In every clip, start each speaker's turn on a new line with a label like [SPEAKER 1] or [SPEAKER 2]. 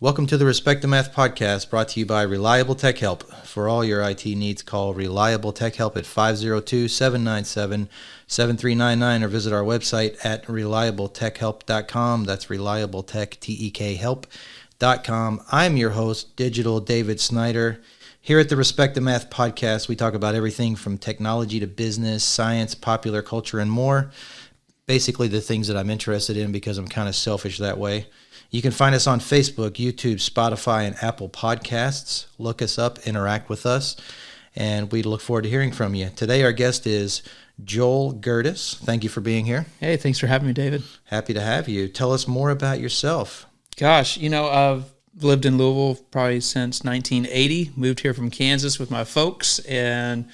[SPEAKER 1] Welcome to the Respect the Math podcast, brought to you by Reliable Tech Help. For all your IT needs, call Reliable Tech Help at 502-797-7399 or visit our website at reliabletechhelp.com. That's reliabletechhelp.com. I'm your host, Digital David Snyder. Here at the Respect the Math podcast, we talk about everything from technology to business, science, popular culture, and more. Basically the things that I'm interested in because I'm kind of selfish that way. You can find us on Facebook, YouTube, Spotify, and Apple Podcasts. Look us up, interact with us, and we look forward to hearing from you. Today our guest is Joel Gerdis. Thank you for being here.
[SPEAKER 2] Hey, thanks for having me, David.
[SPEAKER 1] Happy to have you. Tell us more about yourself.
[SPEAKER 2] Gosh, I've lived in Louisville probably since 1980. Moved here from Kansas with my folks and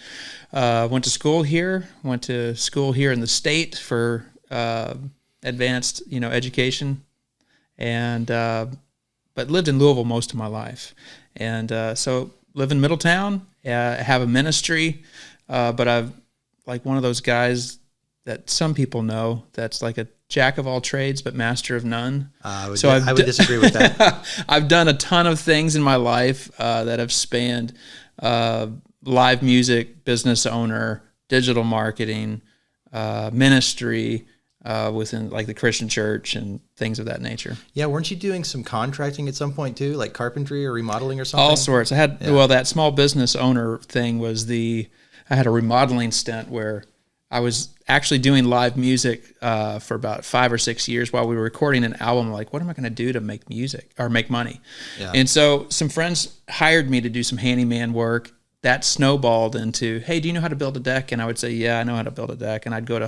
[SPEAKER 2] went to school here. Went to school here in the state for advanced, education. And but lived in Louisville most of my life, and so live in Middletown. Have a ministry, but I've like one of those guys that some people know that's like a jack of all trades but master of none.
[SPEAKER 1] I would disagree with that.
[SPEAKER 2] I've done a ton of things in my life that have spanned live music, business owner, digital marketing, ministry. Within like the Christian church and things of that nature.
[SPEAKER 1] Yeah, weren't you doing some contracting at some point too, like carpentry or remodeling or something?
[SPEAKER 2] All sorts. I had, that small business owner thing was I had a remodeling stint where I was actually doing live music for about 5 or 6 years while we were recording an album. Like, what am I going to do to make music or make money? Yeah. And so some friends hired me to do some handyman work. That snowballed into, hey, do you know how to build a deck? And I would say, yeah, I know how to build a deck. And I'd go to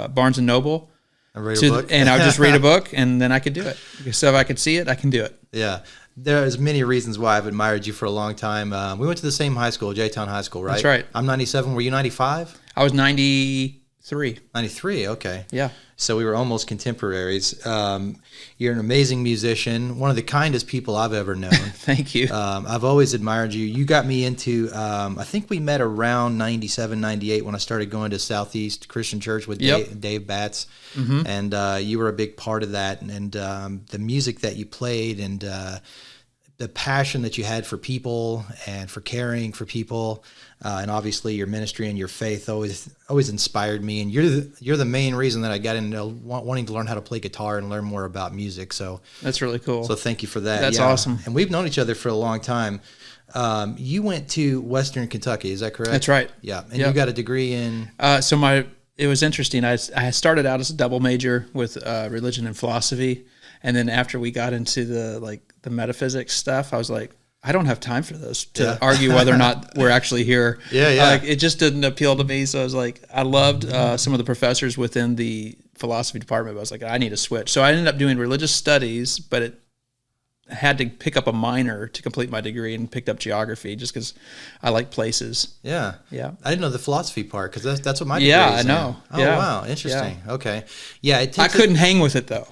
[SPEAKER 2] Barnes and Noble,
[SPEAKER 1] and read a book,
[SPEAKER 2] and I would just read a book, and then I could do it. So if I could see it, I can do it.
[SPEAKER 1] Yeah, there's many reasons why I've admired you for a long time. We went to the same high school, J-Town High School, right?
[SPEAKER 2] That's right.
[SPEAKER 1] I'm 97. Were you 95?
[SPEAKER 2] I was 93.
[SPEAKER 1] 93. Okay.
[SPEAKER 2] Yeah.
[SPEAKER 1] So we were almost contemporaries. You're an amazing musician, one of the kindest people I've ever known.
[SPEAKER 2] Thank you.
[SPEAKER 1] I've always admired you. You got me into, I think we met around 97, 98 when I started going to Southeast Christian Church with Dave Batts. Mm-hmm. And you were a big part of that. And the music that you played and the passion that you had for people and for caring for people, and obviously your ministry and your faith always inspired me. And you're the main reason that I got into wanting to learn how to play guitar and learn more about music. So
[SPEAKER 2] that's really cool.
[SPEAKER 1] So thank you for that.
[SPEAKER 2] That's awesome.
[SPEAKER 1] And we've known each other for a long time. You went to Western Kentucky, is that correct?
[SPEAKER 2] That's right.
[SPEAKER 1] Yeah, and you got a degree in.
[SPEAKER 2] It was interesting. I started out as a double major with religion and philosophy, and then after we got into the metaphysics stuff, I was like, I don't have time for this to argue whether or not we're actually here.
[SPEAKER 1] Yeah.
[SPEAKER 2] It just didn't appeal to me. So I was like, I loved some of the professors within the philosophy department, but I was like, I need to switch. So I ended up doing religious studies, but it had to pick up a minor to complete my degree and picked up geography just because I like places.
[SPEAKER 1] Yeah.
[SPEAKER 2] Yeah.
[SPEAKER 1] I didn't know the philosophy part because that's what my degree is.
[SPEAKER 2] Yeah, I know.
[SPEAKER 1] Oh,
[SPEAKER 2] yeah.
[SPEAKER 1] Wow. Interesting.
[SPEAKER 2] Yeah.
[SPEAKER 1] Okay. Yeah.
[SPEAKER 2] I couldn't hang with it though.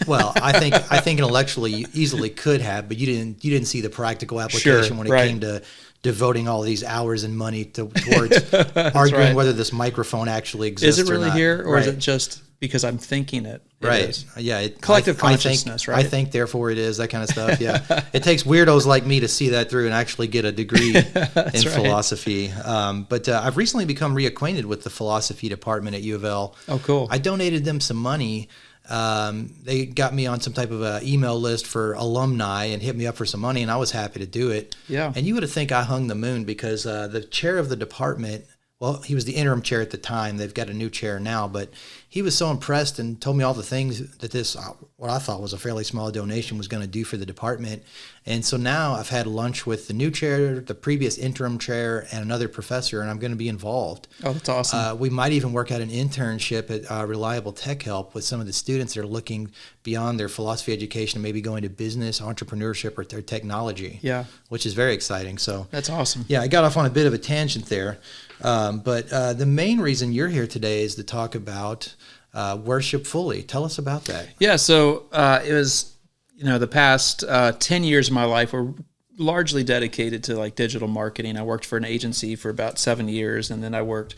[SPEAKER 1] Well, I think intellectually you easily could have, but you didn't see the practical application when it came to devoting all these hours and money towards arguing whether this microphone actually exists.
[SPEAKER 2] Is it really
[SPEAKER 1] or not.
[SPEAKER 2] here, or is it just because I'm thinking it?
[SPEAKER 1] Right.
[SPEAKER 2] Is.
[SPEAKER 1] Yeah.
[SPEAKER 2] Collective consciousness, right?
[SPEAKER 1] I think, therefore it is, that kind of stuff. Yeah. It takes weirdos like me to see that through and actually get a degree in philosophy. But I've recently become reacquainted with the philosophy department at U of L.
[SPEAKER 2] Oh, cool.
[SPEAKER 1] I donated them some money. They got me on some type of a email list for alumni and hit me up for some money, and I was happy to do it.
[SPEAKER 2] Yeah.
[SPEAKER 1] And you would have think I hung the moon because the chair of the department, well, he was the interim chair at the time. They've got a new chair now, but he was so impressed and told me all the things that this, what I thought was a fairly small donation, was going to do for the department. And so now I've had lunch with the new chair, the previous interim chair, and another professor, and I'm going to be involved.
[SPEAKER 2] Oh, that's awesome.
[SPEAKER 1] We might even work out an internship at Reliable Tech Help with some of the students that are looking beyond their philosophy education and maybe going to business, entrepreneurship, or technology.
[SPEAKER 2] Yeah.
[SPEAKER 1] Which is very exciting. So
[SPEAKER 2] that's awesome.
[SPEAKER 1] Yeah, I got off on a bit of a tangent there. But the main reason you're here today is to talk about worship fully. Tell us about that.
[SPEAKER 2] Yeah, so it was, the past 10 years of my life were largely dedicated to like digital marketing. I worked for an agency for about 7 years, and then I worked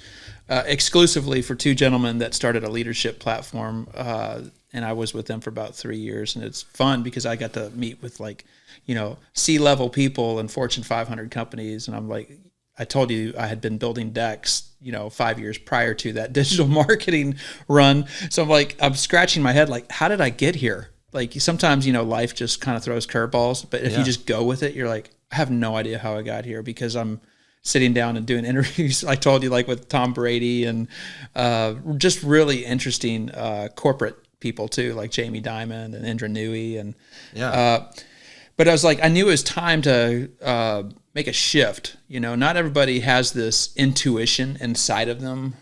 [SPEAKER 2] exclusively for two gentlemen that started a leadership platform. and I was with them for about 3 years, and it's fun because I got to meet with C-level people and Fortune 500 companies, and I'm like, I told you I had been building decks, 5 years prior to that digital marketing run. So I'm scratching my head, like, how did I get here? Like sometimes, life just kind of throws curveballs, but if you just go with it, you're like, I have no idea how I got here because I'm sitting down and doing interviews. I told you, like with Tom Brady and just really interesting corporate people too, like Jamie Dimon and Indra Nooyi. And but I was like, I knew it was time to make a shift. Not everybody has this intuition inside of them.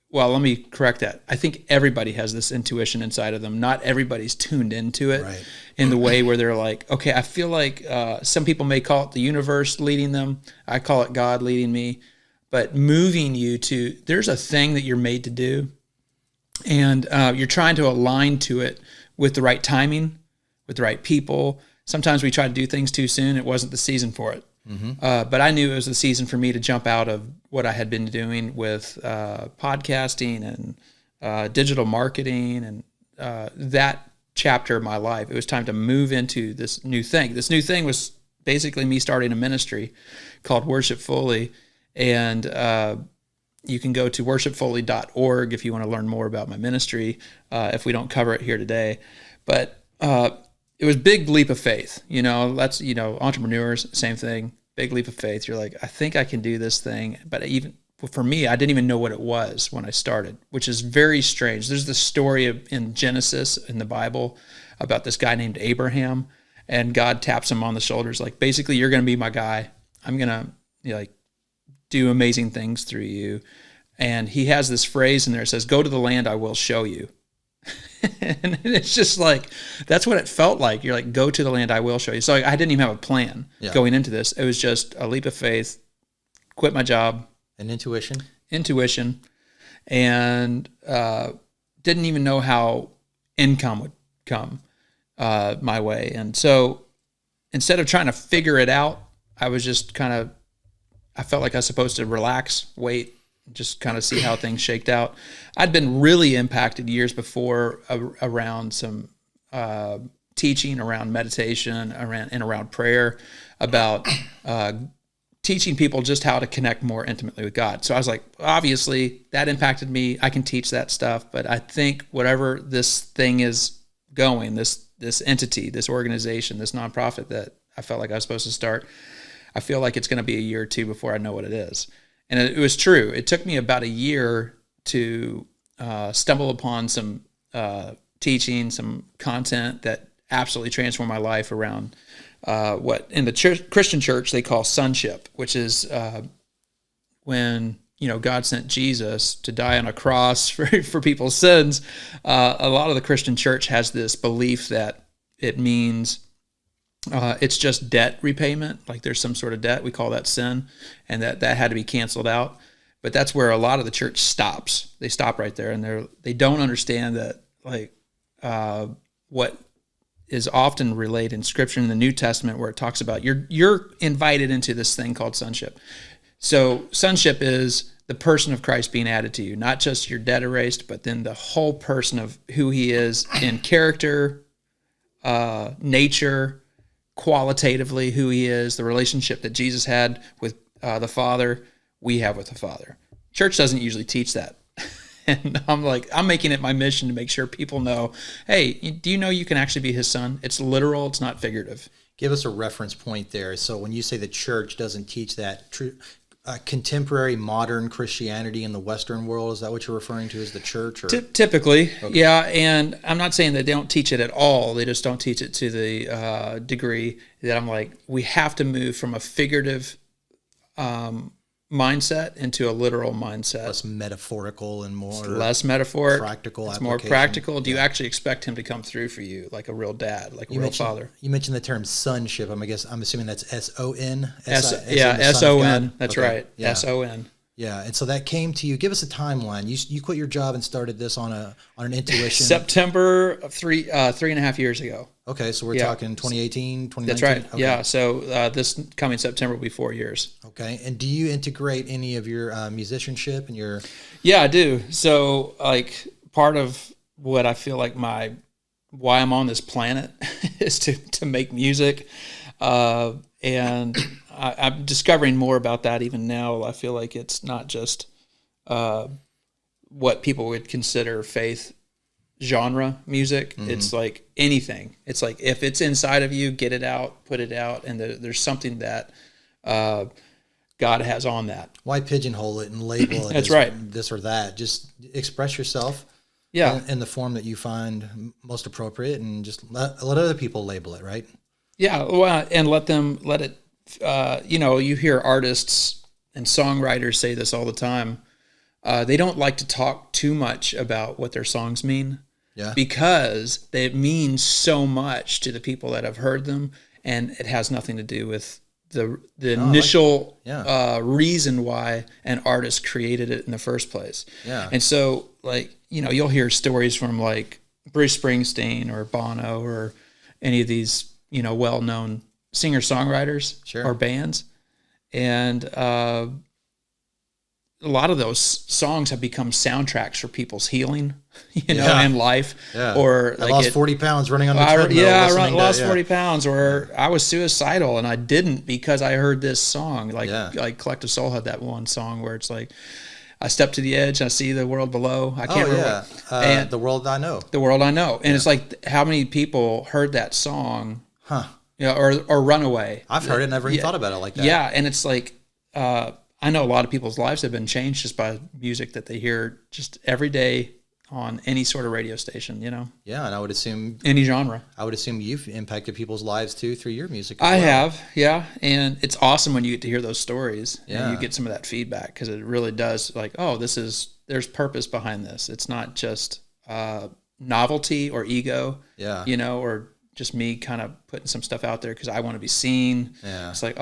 [SPEAKER 2] Well, let me correct that. I think everybody has this intuition inside of them. Not everybody's tuned into it in the way where they're like, okay, I feel like some people may call it the universe leading them. I call it God leading me. But moving you to, there's a thing that you're made to do, and you're trying to align to it with the right timing, with the right people. Sometimes we try to do things too soon. It wasn't the season for it. But I knew it was the season for me to jump out of what I had been doing with podcasting and digital marketing and that chapter of my life. It was time to move into this new thing. This new thing was basically me starting a ministry called Worship Fully. And you can go to worshipfully.org if you want to learn more about my ministry, if we don't cover it here today. But it was big leap of faith. That's, entrepreneurs, same thing. Big leap of faith. You're like, I think I can do this thing. But even for me, I didn't even know what it was when I started, which is very strange. There's this story in Genesis in the Bible about this guy named Abraham, and God taps him on the shoulders, like, basically, you're going to be my guy. I'm going to do amazing things through you. And he has this phrase in there. It says, go to the land I will show you. And it's just like, that's what it felt like. You're like, go to the land I will show you. So I didn't even have a plan going into this. It was just a leap of faith, quit my job.
[SPEAKER 1] And intuition,
[SPEAKER 2] and didn't even know how income would come my way. And so instead of trying to figure it out, I was just I felt like I was supposed to relax, wait, just kind of see how things shaked out. I'd been really impacted years before around some teaching, around meditation, around prayer, about teaching people just how to connect more intimately with God. So I was like, obviously that impacted me. I can teach that stuff, but I think whatever this thing is going, this entity, this organization, this nonprofit that I felt like I was supposed to start, I feel like it's going to be a year or two before I know what it is. And it was true. It took me about a year to stumble upon some teaching, some content that absolutely transformed my life around what in the Christian church they call sonship, which is when God sent Jesus to die on a cross for people's sins. A lot of the Christian church has this belief that it means it's just debt repayment, like there's some sort of debt, we call that sin, and that had to be canceled out. But that's where a lot of the church stops. They stop right there, and they don't understand that, like, what is often relayed in Scripture in the New Testament, where it talks about you're invited into this thing called sonship. So sonship is the person of Christ being added to you, not just your debt erased, but then the whole person of who he is in character, nature, qualitatively who he is, the relationship that Jesus had with the Father, we have with the Father. Church doesn't usually teach that. And I'm making it my mission to make sure people know, hey, do you know you can actually be his son? It's literal, it's not figurative.
[SPEAKER 1] Give us a reference point there. So when you say the church doesn't teach that, contemporary modern Christianity in the Western world, is that what you're referring to as the church? Or?
[SPEAKER 2] Typically, okay. Yeah. And I'm not saying that they don't teach it at all. They just don't teach it to the degree that I'm like, we have to move from a figurative mindset into a literal mindset.
[SPEAKER 1] Less metaphorical and more...
[SPEAKER 2] Less metaphoric.
[SPEAKER 1] Practical
[SPEAKER 2] It's more practical. Do you actually expect him to come through for you like a real dad, like a real father?
[SPEAKER 1] You mentioned the term sonship. I'm assuming that's S-O-N?
[SPEAKER 2] S-O-N. That's okay. Right. Yeah. S-O-N.
[SPEAKER 1] Yeah, and so that came to you. Give us a timeline. You quit your job and started this on an intuition.
[SPEAKER 2] September of 3.5 years ago.
[SPEAKER 1] Okay, so we're talking 2018, 2019?
[SPEAKER 2] That's right,
[SPEAKER 1] okay.
[SPEAKER 2] Yeah. So this coming September will be 4 years.
[SPEAKER 1] Okay, and do you integrate any of your musicianship and your...
[SPEAKER 2] Yeah, I do. So, like, part of what I feel like why I'm on this planet is to make music. And I'm discovering more about that even now. I feel like it's not just what people would consider faith genre music. Mm-hmm. It's like anything. It's like if it's inside of you, get it out, put it out, and there's something that God has on that.
[SPEAKER 1] Why pigeonhole it and label it
[SPEAKER 2] That's
[SPEAKER 1] as
[SPEAKER 2] right.
[SPEAKER 1] this or that? Just express yourself in the form that you find most appropriate, and just let other people label it, right?
[SPEAKER 2] Yeah, well, and let it, you hear artists and songwriters say this all the time. They don't like to talk too much about what their songs mean, because it means so much to the people that have heard them, and it has nothing to do with the initial reason why an artist created it in the first place. Yeah. And so, you'll hear stories from like Bruce Springsteen or Bono or any of these, well-known singer-songwriters or bands. And a lot of those songs have become soundtracks for people's healing, and life. Yeah. Or
[SPEAKER 1] I lost 40 pounds running on the treadmill.
[SPEAKER 2] I lost 40 pounds. Or I was suicidal and I didn't because I heard this song. Like Collective Soul had that one song where it's like, I step to the edge, I see the world below. I can't remember.
[SPEAKER 1] And The World I Know.
[SPEAKER 2] The World I Know. And it's like, how many people heard that song? Or Runaway.
[SPEAKER 1] I've heard it, never even thought about it like that.
[SPEAKER 2] Yeah, and it's like, I know a lot of people's lives have been changed just by music that they hear just every day on any sort of radio station,
[SPEAKER 1] Yeah, and I would assume...
[SPEAKER 2] any genre.
[SPEAKER 1] I would assume you've impacted people's lives, too, through your music.
[SPEAKER 2] I have, yeah. And it's awesome when you get to hear those stories and you get some of that feedback, because it really does, like, there's purpose behind this. It's not just novelty or ego, or just me kind of putting some stuff out there because I want to be seen. Yeah. It's like,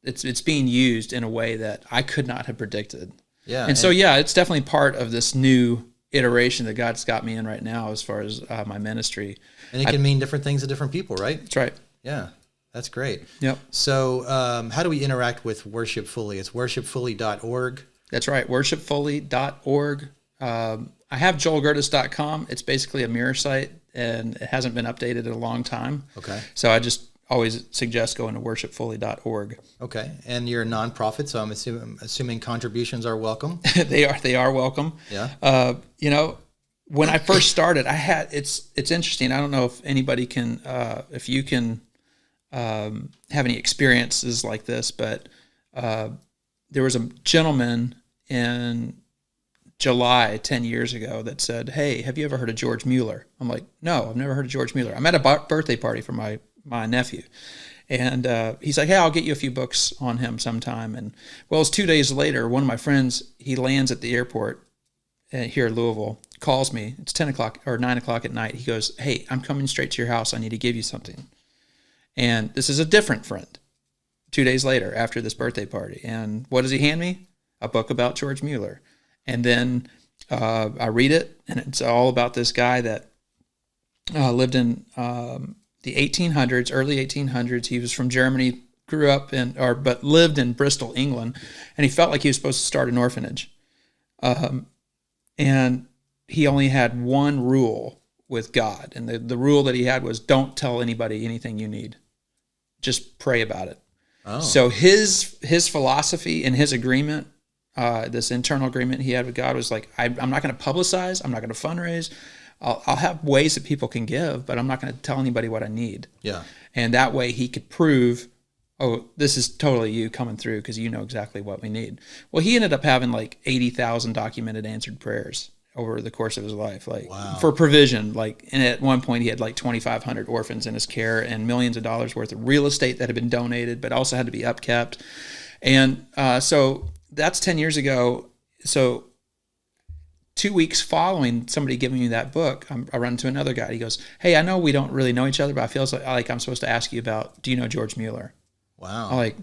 [SPEAKER 2] it's being used in a way that I could not have predicted. Yeah. And so, it's definitely part of this new iteration that God's got me in right now as far as my ministry.
[SPEAKER 1] And it can mean different things to different people, right?
[SPEAKER 2] That's right.
[SPEAKER 1] Yeah. That's great.
[SPEAKER 2] Yep.
[SPEAKER 1] So how do we interact with Worship Fully? It's worshipfully.org.
[SPEAKER 2] That's right. Worshipfully.org. I have joelgerdis.com. It's basically a mirror site, and it hasn't been updated in a long time. Okay. So I just always suggest going to worshipfully.org.
[SPEAKER 1] Okay. And you're a nonprofit, so I'm assuming contributions are welcome.
[SPEAKER 2] They are welcome. Yeah. When I first started, it's interesting. I don't know if anybody can, if you can have any experiences like this, but there was a gentleman in July 10 years ago that said, "Hey, have you ever heard of George Mueller?" I'm like, "No, I've never heard of George Mueller." I'm at a birthday party for my nephew, and he's like, "Hey, I'll get you a few books on him sometime." And well, it's 2 days later, one of my friends, he lands at the airport here in Louisville, calls me. It's 10 o'clock or 9 o'clock at night. He goes, "Hey, I'm coming straight to your house. I need to give you something." And this is a different friend 2 days later after this birthday party. And what does he hand me? A book about George Mueller. And then I read it, and it's all about this guy that lived in the 1800s, early 1800s. He was from Germany, grew up but lived in Bristol, England, and he felt like he was supposed to start an orphanage. And he only had one rule with God, and the rule that he had was, don't tell anybody anything you need. Just pray about it. Oh. So his philosophy and his agreement, this internal agreement he had with God, was like, I'm not going to publicize, I'm not going to fundraise. I'll have ways that people can give, but I'm not going to tell anybody what I need. Yeah. And that way he could prove, this is totally you coming through because you know exactly what we need. Well, he ended up having like 80,000 documented answered prayers over the course of his life, for provision. And at one point he had like 2,500 orphans in his care and millions of dollars worth of real estate that had been donated, but also had to be upkept. And so that's 10 years ago. So 2 weeks following somebody giving me that book, I run into another guy. He goes, "Hey, I know we don't really know each other, but I feel like I'm supposed to ask you about, do you know George Mueller?" Wow. I'm like,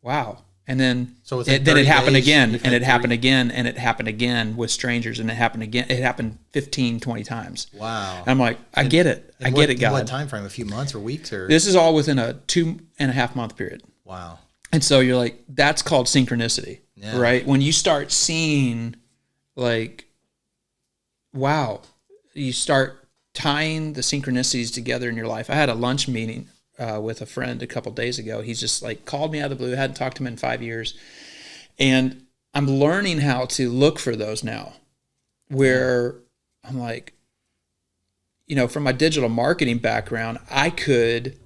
[SPEAKER 2] wow. And then then it happened again, and it happened again, and it happened again with strangers, and it happened again. It happened 15, 20 times. Wow. And I'm like, I get it. I get it, God.
[SPEAKER 1] What time frame? A few months or weeks? Or
[SPEAKER 2] this is all within a 2.5 month period.
[SPEAKER 1] Wow.
[SPEAKER 2] And so you're like, that's called synchronicity, right? When you start seeing, like, wow, you start tying the synchronicities together in your life. I had a lunch meeting with a friend a couple days ago. He's just like called me out of the blue. I hadn't talked to him in 5 years. And I'm learning how to look for those now, where I'm like, from my digital marketing background, I could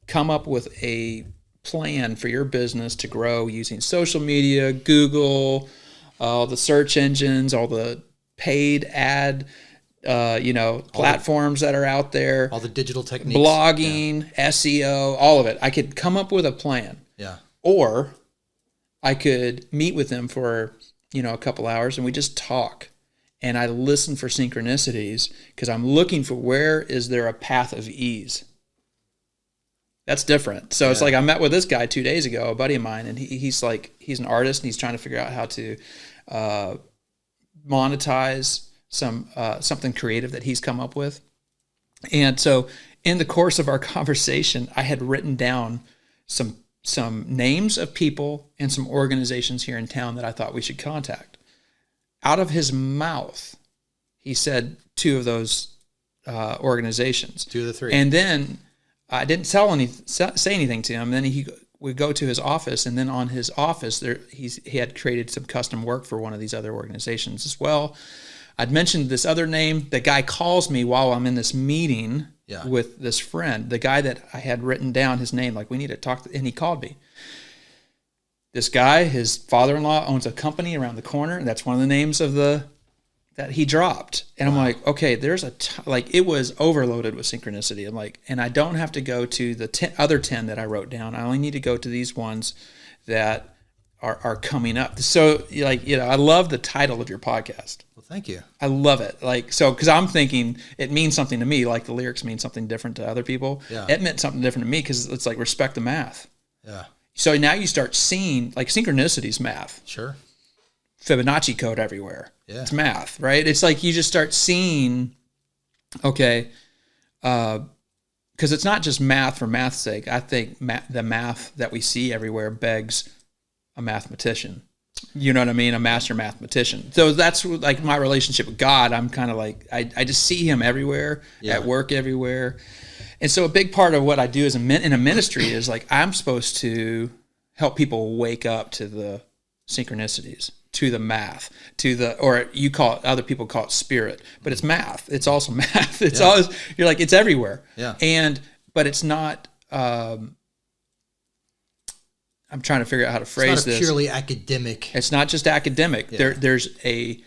[SPEAKER 2] come up with a plan for your business to grow using social media, Google, all the search engines, all the paid ad platforms that are out there,
[SPEAKER 1] all the digital techniques,
[SPEAKER 2] blogging, SEO, all of it. I could come up with a plan.
[SPEAKER 1] Yeah.
[SPEAKER 2] Or I could meet with them for, a couple hours and we just talk. And I listen for synchronicities because I'm looking for where is there a path of ease. That's different. So it's like I met with this guy 2 days ago, a buddy of mine, and he's an artist and he's trying to figure out how to monetize something creative that he's come up with. And so in the course of our conversation, I had written down some names of people and some organizations here in town that I thought we should contact. Out of his mouth, he said 2 of those organizations.
[SPEAKER 1] 2 of the 3.
[SPEAKER 2] And then I didn't say anything to him. Then he would go to his office, and then on his office, he had created some custom work for one of these other organizations as well. I'd mentioned this other name. The guy calls me while I'm in this meeting with this friend. The guy that I had written down his name, like we need to talk, and he called me. This guy, his father-in-law owns a company around the corner, and that's one of the names of that he dropped. And I'm like, okay, there's it was overloaded with synchronicity. I'm like, and I don't have to go to the other 10 that I wrote down. I only need to go to these ones that are coming up. So I love the title of your podcast.
[SPEAKER 1] Well, thank you.
[SPEAKER 2] I love it. Because I'm thinking it means something to me, like the lyrics mean something different to other people.
[SPEAKER 1] Yeah.
[SPEAKER 2] It meant something different to me because it's like respect the math.
[SPEAKER 1] Yeah.
[SPEAKER 2] So now you start seeing synchronicity's math.
[SPEAKER 1] Sure.
[SPEAKER 2] Fibonacci code everywhere.
[SPEAKER 1] Yeah.
[SPEAKER 2] It's math, right? It's like you just start seeing, because it's not just math for math's sake. I think the math that we see everywhere begs a mathematician. You know what I mean? A master mathematician. So that's like my relationship with God. I'm kind of like, I just see him everywhere, at work everywhere. And so a big part of what I do in a ministry is I'm supposed to help people wake up to the synchronicities, to the math, or other people call it spirit, but it's math. It's also math. It's always, you're like, it's everywhere.
[SPEAKER 1] Yeah.
[SPEAKER 2] But it's not, I'm trying to figure out how to phrase this.
[SPEAKER 1] It's not purely academic.
[SPEAKER 2] It's not just academic. Yeah. There's a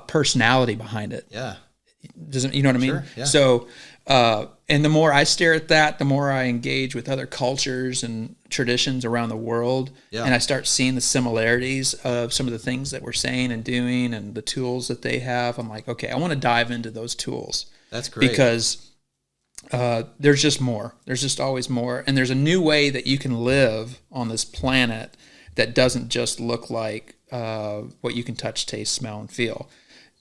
[SPEAKER 2] personality behind it.
[SPEAKER 1] Yeah.
[SPEAKER 2] You know what I mean?
[SPEAKER 1] Sure. Yeah.
[SPEAKER 2] So, and the more I stare at that, the more I engage with other cultures and traditions around the world. Yeah. And I start seeing the similarities of some of the things that we're saying and doing and the tools that they have. I'm like, okay, I want to dive into those tools.
[SPEAKER 1] That's great.
[SPEAKER 2] Because there's just more. There's just always more. And there's a new way that you can live on this planet that doesn't just look like what you can touch, taste, smell, and feel.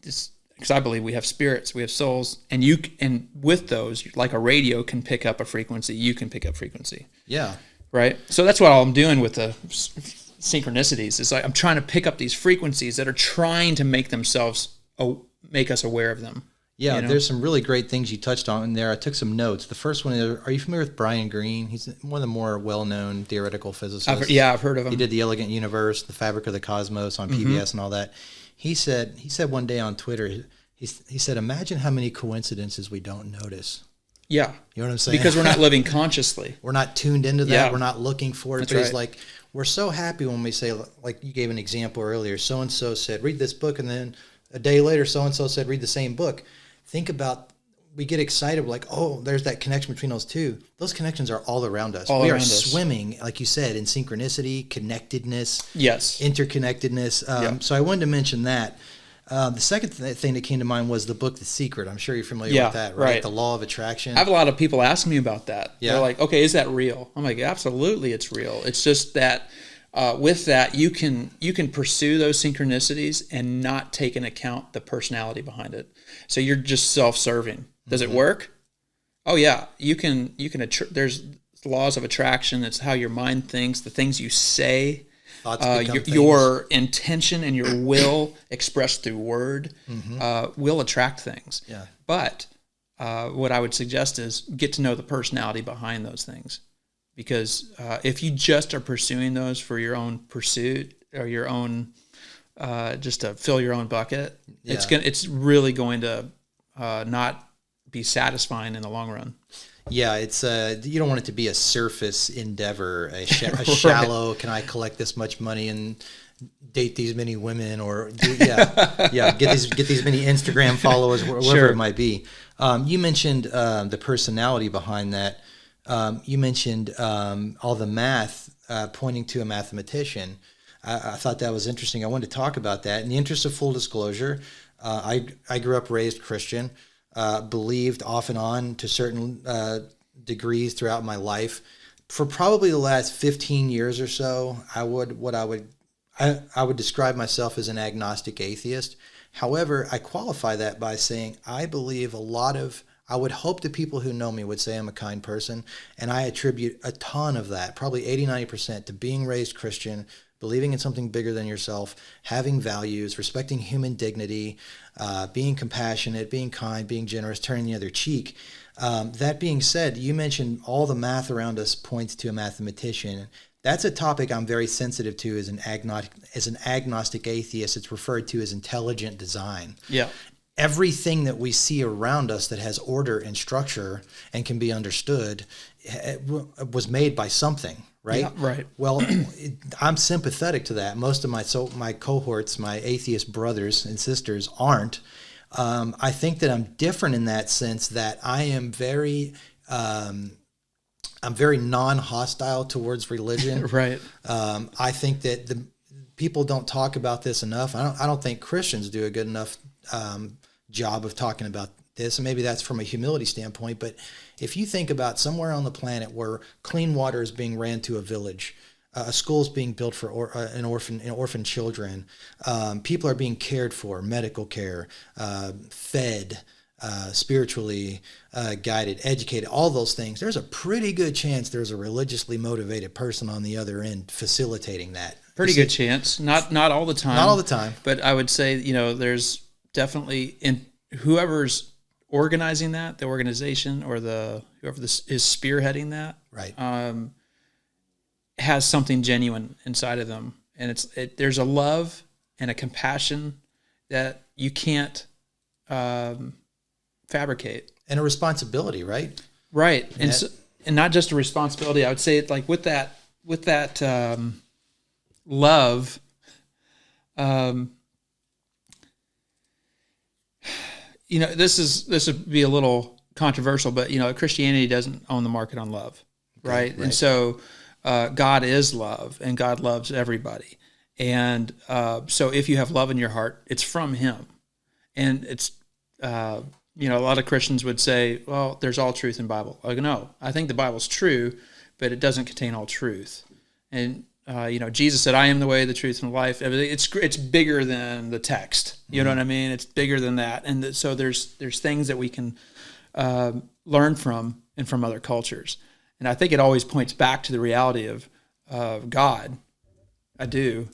[SPEAKER 2] Because I believe we have spirits, we have souls, and with those, like a radio can pick up a frequency, you can pick up frequency.
[SPEAKER 1] Yeah.
[SPEAKER 2] Right? So that's what I'm doing with the synchronicities. It's like I'm trying to pick up these frequencies that are trying to make us aware of them.
[SPEAKER 1] Yeah, there's some really great things you touched on in there. I took some notes. The first one, are you familiar with Brian Greene? He's one of the more well-known theoretical physicists.
[SPEAKER 2] I've heard of him.
[SPEAKER 1] He did The Elegant Universe, The Fabric of the Cosmos on PBS and all that. He said one day on Twitter, he said, imagine how many coincidences we don't notice.
[SPEAKER 2] Yeah.
[SPEAKER 1] You know what I'm saying?
[SPEAKER 2] Because we're not living consciously.
[SPEAKER 1] We're not tuned into that. Yeah. We're not looking for it.
[SPEAKER 2] That's
[SPEAKER 1] but
[SPEAKER 2] right.
[SPEAKER 1] It's like, we're so happy when we say, like you gave an example earlier, so-and-so said, read this book, and then a day later, so-and-so said, read the same book. Think about, we get excited, like, oh, there's that connection between those two. Those connections are all around us. We are swimming, like you said, in synchronicity, connectedness, interconnectedness. So I wanted to mention that. The second thing that came to mind was the book The Secret. I'm sure you're familiar with that, right? The Law of Attraction.
[SPEAKER 2] I have a lot of people ask me about that.
[SPEAKER 1] Yeah.
[SPEAKER 2] They're like, okay, is that real? I'm like, absolutely it's real. It's just that with that, you can pursue those synchronicities and not take into account the personality behind it. So you're just self-serving. Does it work? Oh yeah, you can. There's laws of attraction. It's how your mind thinks, the things you say.
[SPEAKER 1] Thoughts become things.
[SPEAKER 2] Your intention and your will expressed through word will attract things.
[SPEAKER 1] Yeah.
[SPEAKER 2] But what I would suggest is get to know the personality behind those things. Because if you just are pursuing those for your own pursuit or your own, just to fill your own bucket, it's really going to not be satisfying in the long run.
[SPEAKER 1] Yeah, it's you don't want it to be a surface endeavor, a shallow. Can I collect this much money and date these many women, or get these many Instagram followers, whatever it might be. You mentioned the personality behind that. You mentioned all the math pointing to a mathematician. I thought that was interesting. I wanted to talk about that. In the interest of full disclosure, I grew up raised Christian. Believed off and on to certain degrees throughout my life. For probably the last 15 years or so, I would describe myself as an agnostic atheist. However, I qualify that by saying I believe I would hope the people who know me would say I'm a kind person, and I attribute a ton of that, probably 80-90%, to being raised Christian, believing in something bigger than yourself, having values, respecting human dignity, being compassionate, being kind, being generous, turning the other cheek. That being said, you mentioned all the math around us points to a mathematician. That's a topic I'm very sensitive to as an agnostic atheist. It's referred to as intelligent design.
[SPEAKER 2] Yeah.
[SPEAKER 1] Everything that we see around us that has order and structure and can be understood was made by something. Right?
[SPEAKER 2] Yeah, right.
[SPEAKER 1] Well, I'm sympathetic to that. Most of my cohorts, my atheist brothers and sisters aren't. I think that I'm different in that sense that I am I'm very non-hostile towards religion.
[SPEAKER 2] Right.
[SPEAKER 1] I think that the people don't talk about this enough. I don't think Christians do a good enough job of talking about this, and maybe that's from a humility standpoint, but if you think about somewhere on the planet where clean water is being ran to a village, a school is being built for orphan children, people are being cared for, medical care, fed, spiritually guided, educated, all those things, there's a pretty good chance there's a religiously motivated person on the other end facilitating that.
[SPEAKER 2] Pretty good chance. Not all the time.
[SPEAKER 1] Not all the time.
[SPEAKER 2] But I would say, there's definitely in whoever's organizing that, the organization or whoever is spearheading that,
[SPEAKER 1] right,
[SPEAKER 2] has something genuine inside of them, and there's a love and a compassion that you can't fabricate,
[SPEAKER 1] and a responsibility, right?
[SPEAKER 2] Right, and not just a responsibility. I would say like with that love. This would be a little controversial, but Christianity doesn't own the market on love, right? And so God is love, and God loves everybody, and so if you have love in your heart, it's from Him, and it's a lot of Christians would say, well, there's all truth in the Bible. I go, no, I think the Bible's true, but it doesn't contain all truth, and Jesus said, I am the way, the truth, and the life. It's bigger than the text. You know what I mean? It's bigger than that. And so there's things that we can learn from and from other cultures. And I think it always points back to the reality of God. I do.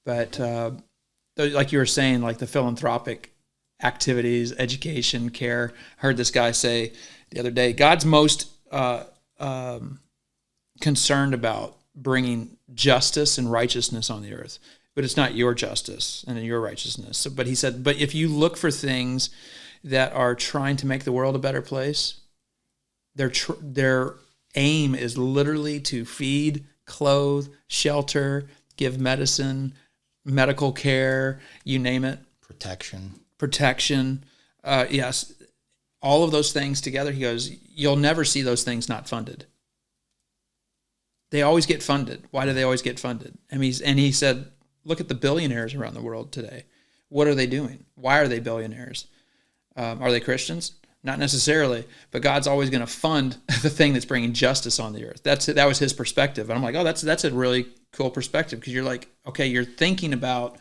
[SPEAKER 2] But like you were saying, like the philanthropic activities, education, care. I heard this guy say the other day, God's most concerned about bringing justice and righteousness on the earth, but it's not your justice and your righteousness. So, but he said, but if you look for things that are trying to make the world a better place, their aim is literally to feed, clothe, shelter, give medicine, medical care, you name it. Protection. Yes. All of those things together, he goes, you'll never see those things not funded. They always get funded. Why do they always get funded? And he said, look at the billionaires around the world today. What are they doing? Why are they billionaires? Are they Christians? Not necessarily, but God's always going to fund the thing that's bringing justice on the earth. That was his perspective. And I'm like, oh, that's a really cool perspective, because you're like, okay, you're thinking about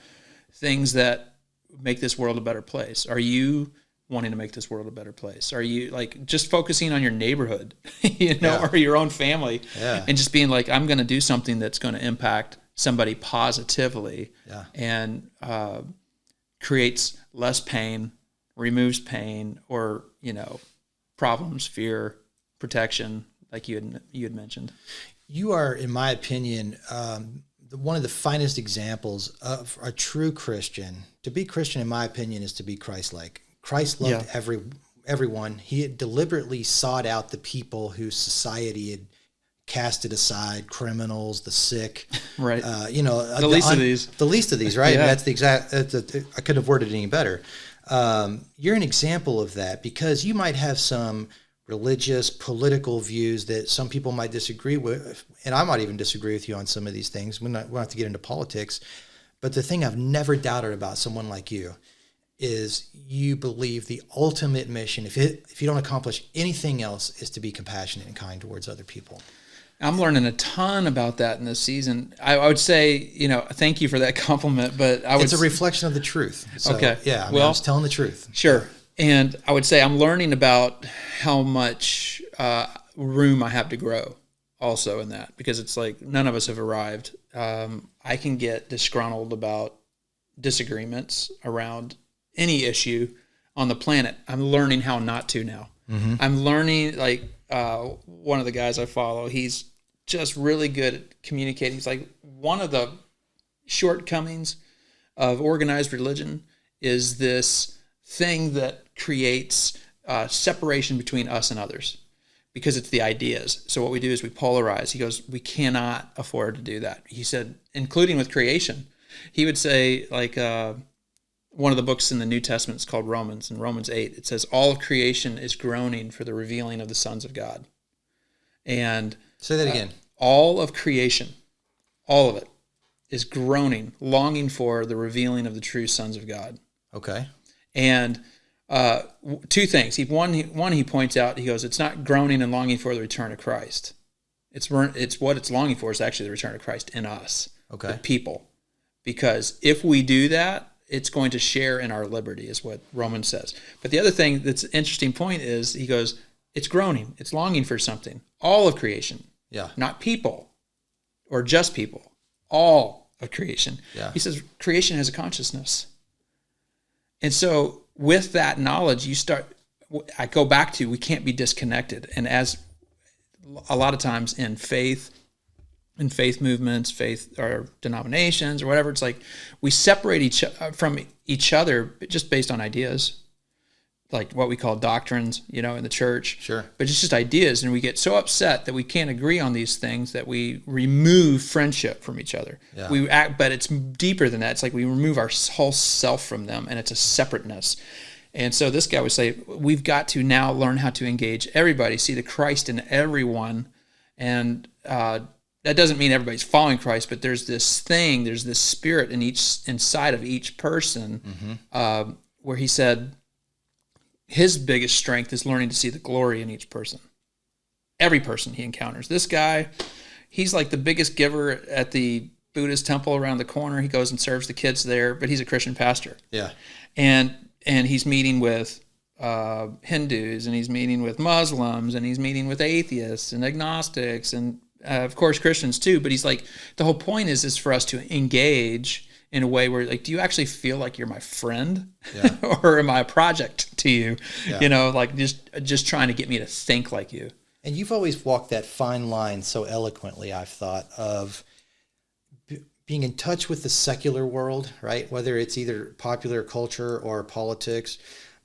[SPEAKER 2] things that make this world a better place. Are you wanting to make this world a better place? Are you like just focusing on your neighborhood, or your own family, and just being like, I'm going to do something that's going to impact somebody positively and creates less pain, removes pain, or, problems, fear, protection, like you had mentioned.
[SPEAKER 1] You are, in my opinion, one of the finest examples of a true Christian. To be Christian, in my opinion, is to be Christ-like. Christ loved everyone. He had deliberately sought out the people whose society had casted aside, criminals, the sick.
[SPEAKER 2] Right.
[SPEAKER 1] The
[SPEAKER 2] least of these.
[SPEAKER 1] The least of these, right?
[SPEAKER 2] Yeah.
[SPEAKER 1] That's the exact, I couldn't have worded it any better. You're an example of that, because you might have some religious, political views that some people might disagree with, and I might even disagree with you on some of these things. We don't have to get into politics, but the thing I've never doubted about someone like you is you believe the ultimate mission, if you don't accomplish anything else, is to be compassionate and kind towards other people.
[SPEAKER 2] I'm learning a ton about that in this season. I would say, thank you for that compliment, but
[SPEAKER 1] it's a reflection of the truth. So,
[SPEAKER 2] okay.
[SPEAKER 1] Yeah, I was telling the truth.
[SPEAKER 2] Sure. And I would say I'm learning about how much room I have to grow also in that, because it's like none of us have arrived. I can get disgruntled about disagreements around any issue on the planet. I'm learning how not to now. Mm-hmm. I'm learning, one of the guys I follow, he's just really good at communicating. He's like, one of the shortcomings of organized religion is this thing that creates separation between us and others, because it's the ideas. So what we do is we polarize. He goes, we cannot afford to do that. He said, including with creation. He would say, one of the books in the New Testament is called Romans. In Romans 8, it says, all of creation is groaning for the revealing of the sons of God. And
[SPEAKER 1] say that again.
[SPEAKER 2] All of creation, all of it, is groaning, longing for the revealing of the true sons of God.
[SPEAKER 1] Okay.
[SPEAKER 2] And two things. One, he points out, he goes, it's not groaning and longing for the return of Christ. It's what it's longing for is actually the return of Christ in us, the people. Because if we do that, it's going to share in our liberty, is what Romans says. But the other thing that's an interesting point is, he goes, it's groaning, it's longing for something. All of creation, not people or just people, all of creation. Yeah. He says creation has a consciousness. And so with that knowledge, I go back to, we can't be disconnected. And as a lot of times in faith movements, faith or denominations or whatever, it's like we separate from each other just based on ideas, like what we call doctrines, in the church.
[SPEAKER 1] Sure.
[SPEAKER 2] But it's just ideas, and we get so upset that we can't agree on these things that we remove friendship from each other. Yeah. But it's deeper than that. It's like we remove our whole self from them, and it's a separateness. And so this guy would say, we've got to now learn how to engage everybody, see the Christ in everyone, and that doesn't mean everybody's following Christ, but there's this spirit inside of each person, where he said his biggest strength is learning to see the glory in each person. Every person he encounters. This guy, he's like the biggest giver at the Buddhist temple around the corner. He goes and serves the kids there, but he's a Christian pastor.
[SPEAKER 1] Yeah.
[SPEAKER 2] And he's meeting with Hindus, and he's meeting with Muslims, and he's meeting with atheists and agnostics, and of course Christians too. But he's like, the whole point is for us to engage in a way where, like, do you actually feel like you're my friend, or am I a project to you? Yeah. Just trying to get me to think like you.
[SPEAKER 1] And you've always walked that fine line so eloquently, I've thought, of being in touch with the secular world, right? Whether it's either popular culture or politics,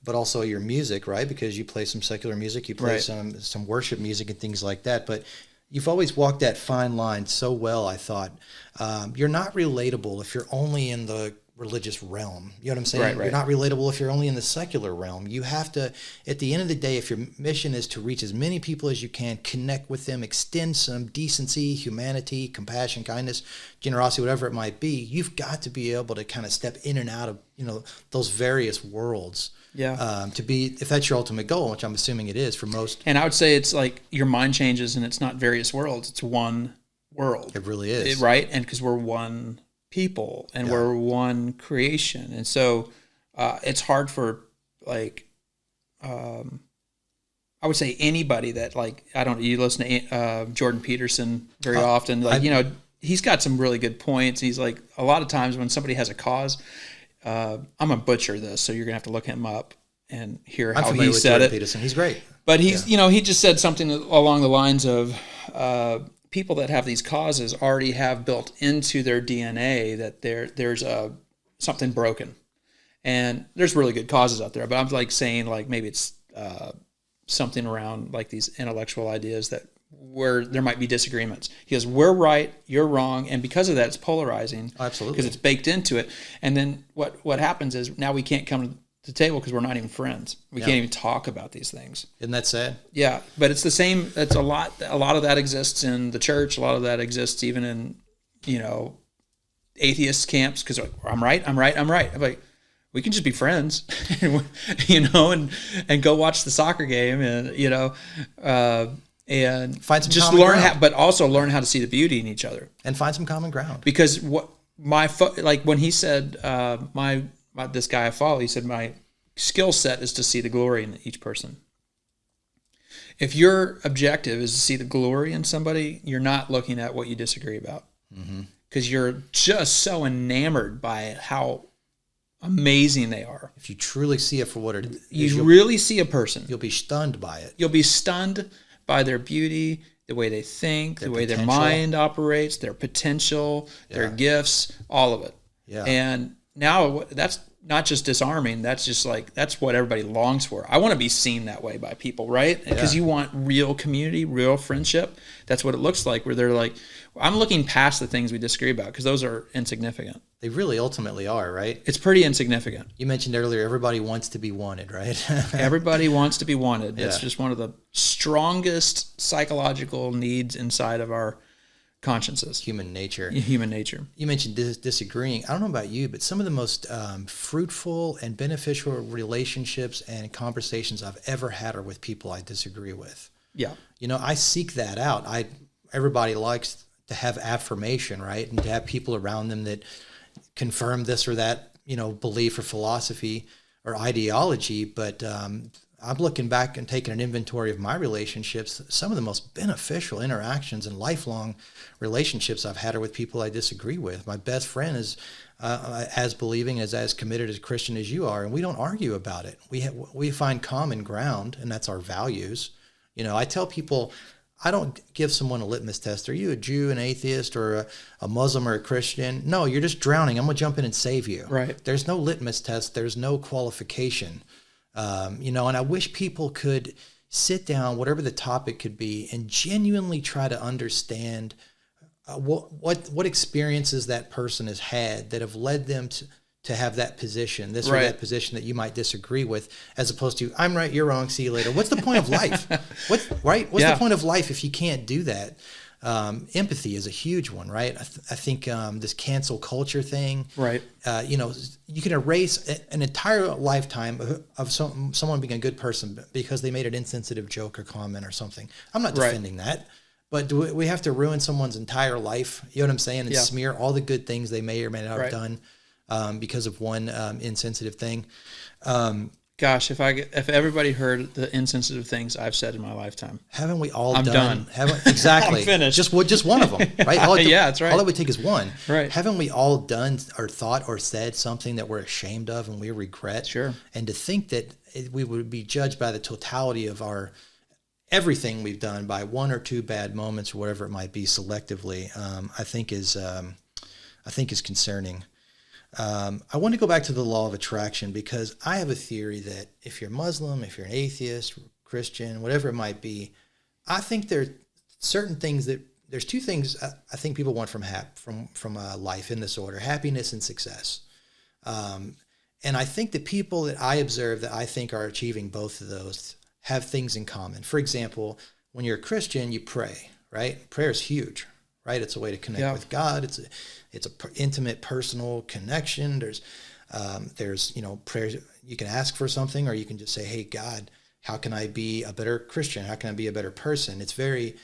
[SPEAKER 1] but also your music, right? Because you play some secular music, you play some worship music and things like that. But you've always walked that fine line so well, I thought. You're not relatable if you're only in the religious realm. You know what I'm saying? Right. You're not relatable if you're only in the secular realm. You have to, at the end of the day, if your mission is to reach as many people as you can, connect with them, extend some decency, humanity, compassion, kindness, generosity, whatever it might be, you've got to be able to kind of step in and out of, those various worlds.
[SPEAKER 2] Yeah.
[SPEAKER 1] If that's your ultimate goal, which I'm assuming it is for most.
[SPEAKER 2] And I would say it's like your mind changes, and it's not various worlds. It's one world.
[SPEAKER 1] It really is.
[SPEAKER 2] Right? And because we're one people, and we're one creation. And so it's hard for, I would say anybody that, you listen to Jordan Peterson very often, he's got some really good points. He's like, a lot of times when somebody has a cause, I'm gonna butcher this, so you're gonna have to look him up and hear how he said it.
[SPEAKER 1] Peterson. He's great.
[SPEAKER 2] But he's, he just said something along the lines of people that have these causes already have built into their DNA that there's something broken. And there's really good causes out there. But I'm like saying, like, maybe it's something around like these intellectual ideas that where there might be disagreements. He goes, we're right, you're wrong. And because of that, it's polarizing.
[SPEAKER 1] Absolutely.
[SPEAKER 2] Because it's baked into it. And then what happens is now we can't come to the table because we're not even friends. We can't even talk about these things.
[SPEAKER 1] Isn't that sad?
[SPEAKER 2] Yeah, but it's the same. It's a lot of that exists in the church. A lot of that exists even in, atheist camps because I'm right. I'm like, we can just be friends, and go watch the soccer game and, and
[SPEAKER 1] find some
[SPEAKER 2] just
[SPEAKER 1] common
[SPEAKER 2] learn
[SPEAKER 1] ground.
[SPEAKER 2] but also learn how to see the beauty in each other.
[SPEAKER 1] And find some common ground.
[SPEAKER 2] Because like when he said, this guy I follow, he said, my skill set is to see the glory in each person. If your objective is to see the glory in somebody, you're not looking at what you disagree about. Because you're just so enamored by how amazing they are.
[SPEAKER 1] If you truly see it for what it is,
[SPEAKER 2] you really see a person.
[SPEAKER 1] You'll be stunned by it.
[SPEAKER 2] You'll be stunned by their beauty, the way they think, the way their mind operates, their potential, their gifts, all of it. Yeah. And now that's not just disarming. That's just like, that's what everybody longs for. I want to be seen that way by people, right? Because you want real community, real friendship. That's what it looks like, where they're like, I'm looking past the things we disagree about because those are insignificant.
[SPEAKER 1] They really ultimately are, right?
[SPEAKER 2] It's pretty insignificant.
[SPEAKER 1] You mentioned earlier, everybody wants to be wanted, right?
[SPEAKER 2] Everybody wants to be wanted. It's just one of the strongest psychological needs inside of our consciences.
[SPEAKER 1] Human nature.
[SPEAKER 2] Human nature.
[SPEAKER 1] You mentioned disagreeing. I don't know about you, but some of the most fruitful and beneficial relationships and conversations I've ever had are with people I disagree with.
[SPEAKER 2] Yeah.
[SPEAKER 1] I seek that out. Everybody likes to have affirmation, right? And to have people around them that confirm this or that, belief or philosophy or ideology. But I'm looking back and taking an inventory of my relationships. Some of the most beneficial interactions and lifelong relationships I've had are with people I disagree with. My best friend is as believing, as committed as a Christian as you are, and we don't argue about it. We find common ground, and that's our values. I tell people, I don't give someone a litmus test. Are you a Jew, an atheist, or a Muslim or a Christian? No, you're just drowning. I'm going to jump in and save you.
[SPEAKER 2] Right.
[SPEAKER 1] There's no litmus test. There's no qualification. And I wish people could sit down, whatever the topic could be, and genuinely try to understand what experiences that person has had that have led them to have that position, this or that position that you might disagree with, as opposed to, I'm right, you're wrong, see you later. What's the point of life? What's the point of life if you can't do that? Empathy is a huge one, right? I think this cancel culture thing,
[SPEAKER 2] right?
[SPEAKER 1] You can erase an entire lifetime of someone being a good person because they made an insensitive joke or comment or something. I'm not defending that, but do we have to ruin someone's entire life? You know what I'm saying? And smear all the good things they may or may not have done because of one insensitive thing.
[SPEAKER 2] Gosh, if everybody heard the insensitive things I've said in my lifetime,
[SPEAKER 1] haven't we all
[SPEAKER 2] I'm done.
[SPEAKER 1] Exactly.
[SPEAKER 2] I'm finished.
[SPEAKER 1] Just one of them, right?
[SPEAKER 2] That's right.
[SPEAKER 1] All it would take is one.
[SPEAKER 2] Right.
[SPEAKER 1] Haven't we all done or thought or said something that we're ashamed of and we regret?
[SPEAKER 2] Sure.
[SPEAKER 1] And to think that we would be judged by the totality of our everything we've done by one or two bad moments or whatever it might be selectively, I think is concerning. I want to go back to the law of attraction because I have a theory that if you're Muslim, if you're an atheist, Christian, whatever it might be, I think there are certain things there's two things I think people want from life in this order: happiness and success. And I think the people that I observe that I think are achieving both of those have things in common. For example, when you're a Christian, you pray, right? Prayer is huge, right? It's a way to connect with God. It's a intimate, personal connection. There's prayer. You can ask for something, or you can just say, "Hey, God, how can I be a better Christian? How can I be a better person?" It's very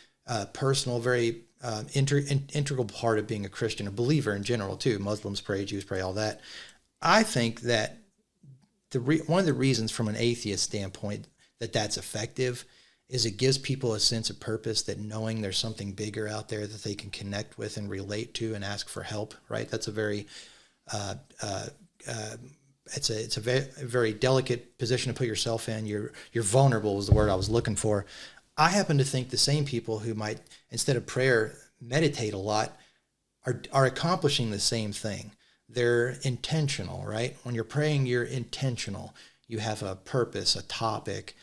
[SPEAKER 1] personal, very integral part of being a Christian, a believer in general too. Muslims pray, Jews pray, all that. I think that one of the reasons, from an atheist standpoint, that's effective is it gives people a sense of purpose, that knowing there's something bigger out there that they can connect with and relate to and ask for help, right? That's a very, it's a very, very delicate position to put yourself in. You're vulnerable was the word I was looking for. I happen to think the same people who might, instead of prayer, meditate a lot are accomplishing the same thing. They're intentional, right? When you're praying, you're intentional. You have a purpose, a topic.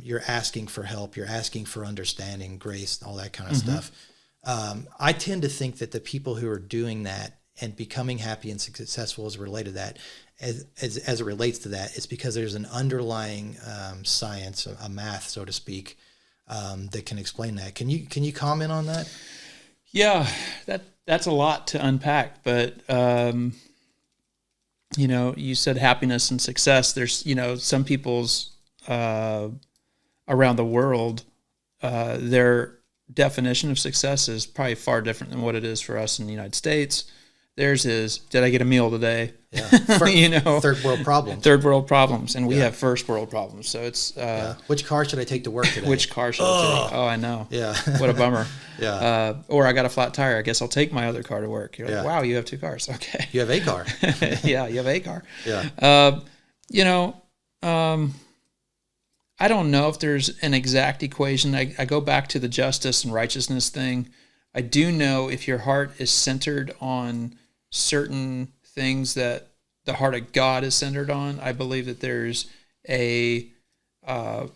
[SPEAKER 1] You're asking for help. You're asking for understanding, grace, all that kind of stuff. I tend to think that the people who are doing that and becoming happy and successful as related to that, as it relates to that, it's because there's an underlying science, a math, so to speak, that can explain that. Can you comment on that?
[SPEAKER 2] Yeah, that's a lot to unpack, but you said happiness and success. There's some people's around the world, their definition of success is probably far different than what it is for us in the United States. Theirs is, did I get a meal today?
[SPEAKER 1] Yeah.
[SPEAKER 2] Third
[SPEAKER 1] world problems.
[SPEAKER 2] Third world problems, and we have first world problems. So it's
[SPEAKER 1] which car should I take to work today?
[SPEAKER 2] Which car should I take? Oh, I know.
[SPEAKER 1] Yeah.
[SPEAKER 2] What a bummer.
[SPEAKER 1] Yeah.
[SPEAKER 2] Or I got a flat tire. I guess I'll take my other car to work. You're like, wow, you have two cars. Okay.
[SPEAKER 1] You have a car.
[SPEAKER 2] Yeah, you have a car.
[SPEAKER 1] Yeah.
[SPEAKER 2] I don't know if there's an exact equation. I go back to the justice and righteousness thing. I do know if your heart is centered on certain things that the heart of God is centered on, I believe that there's an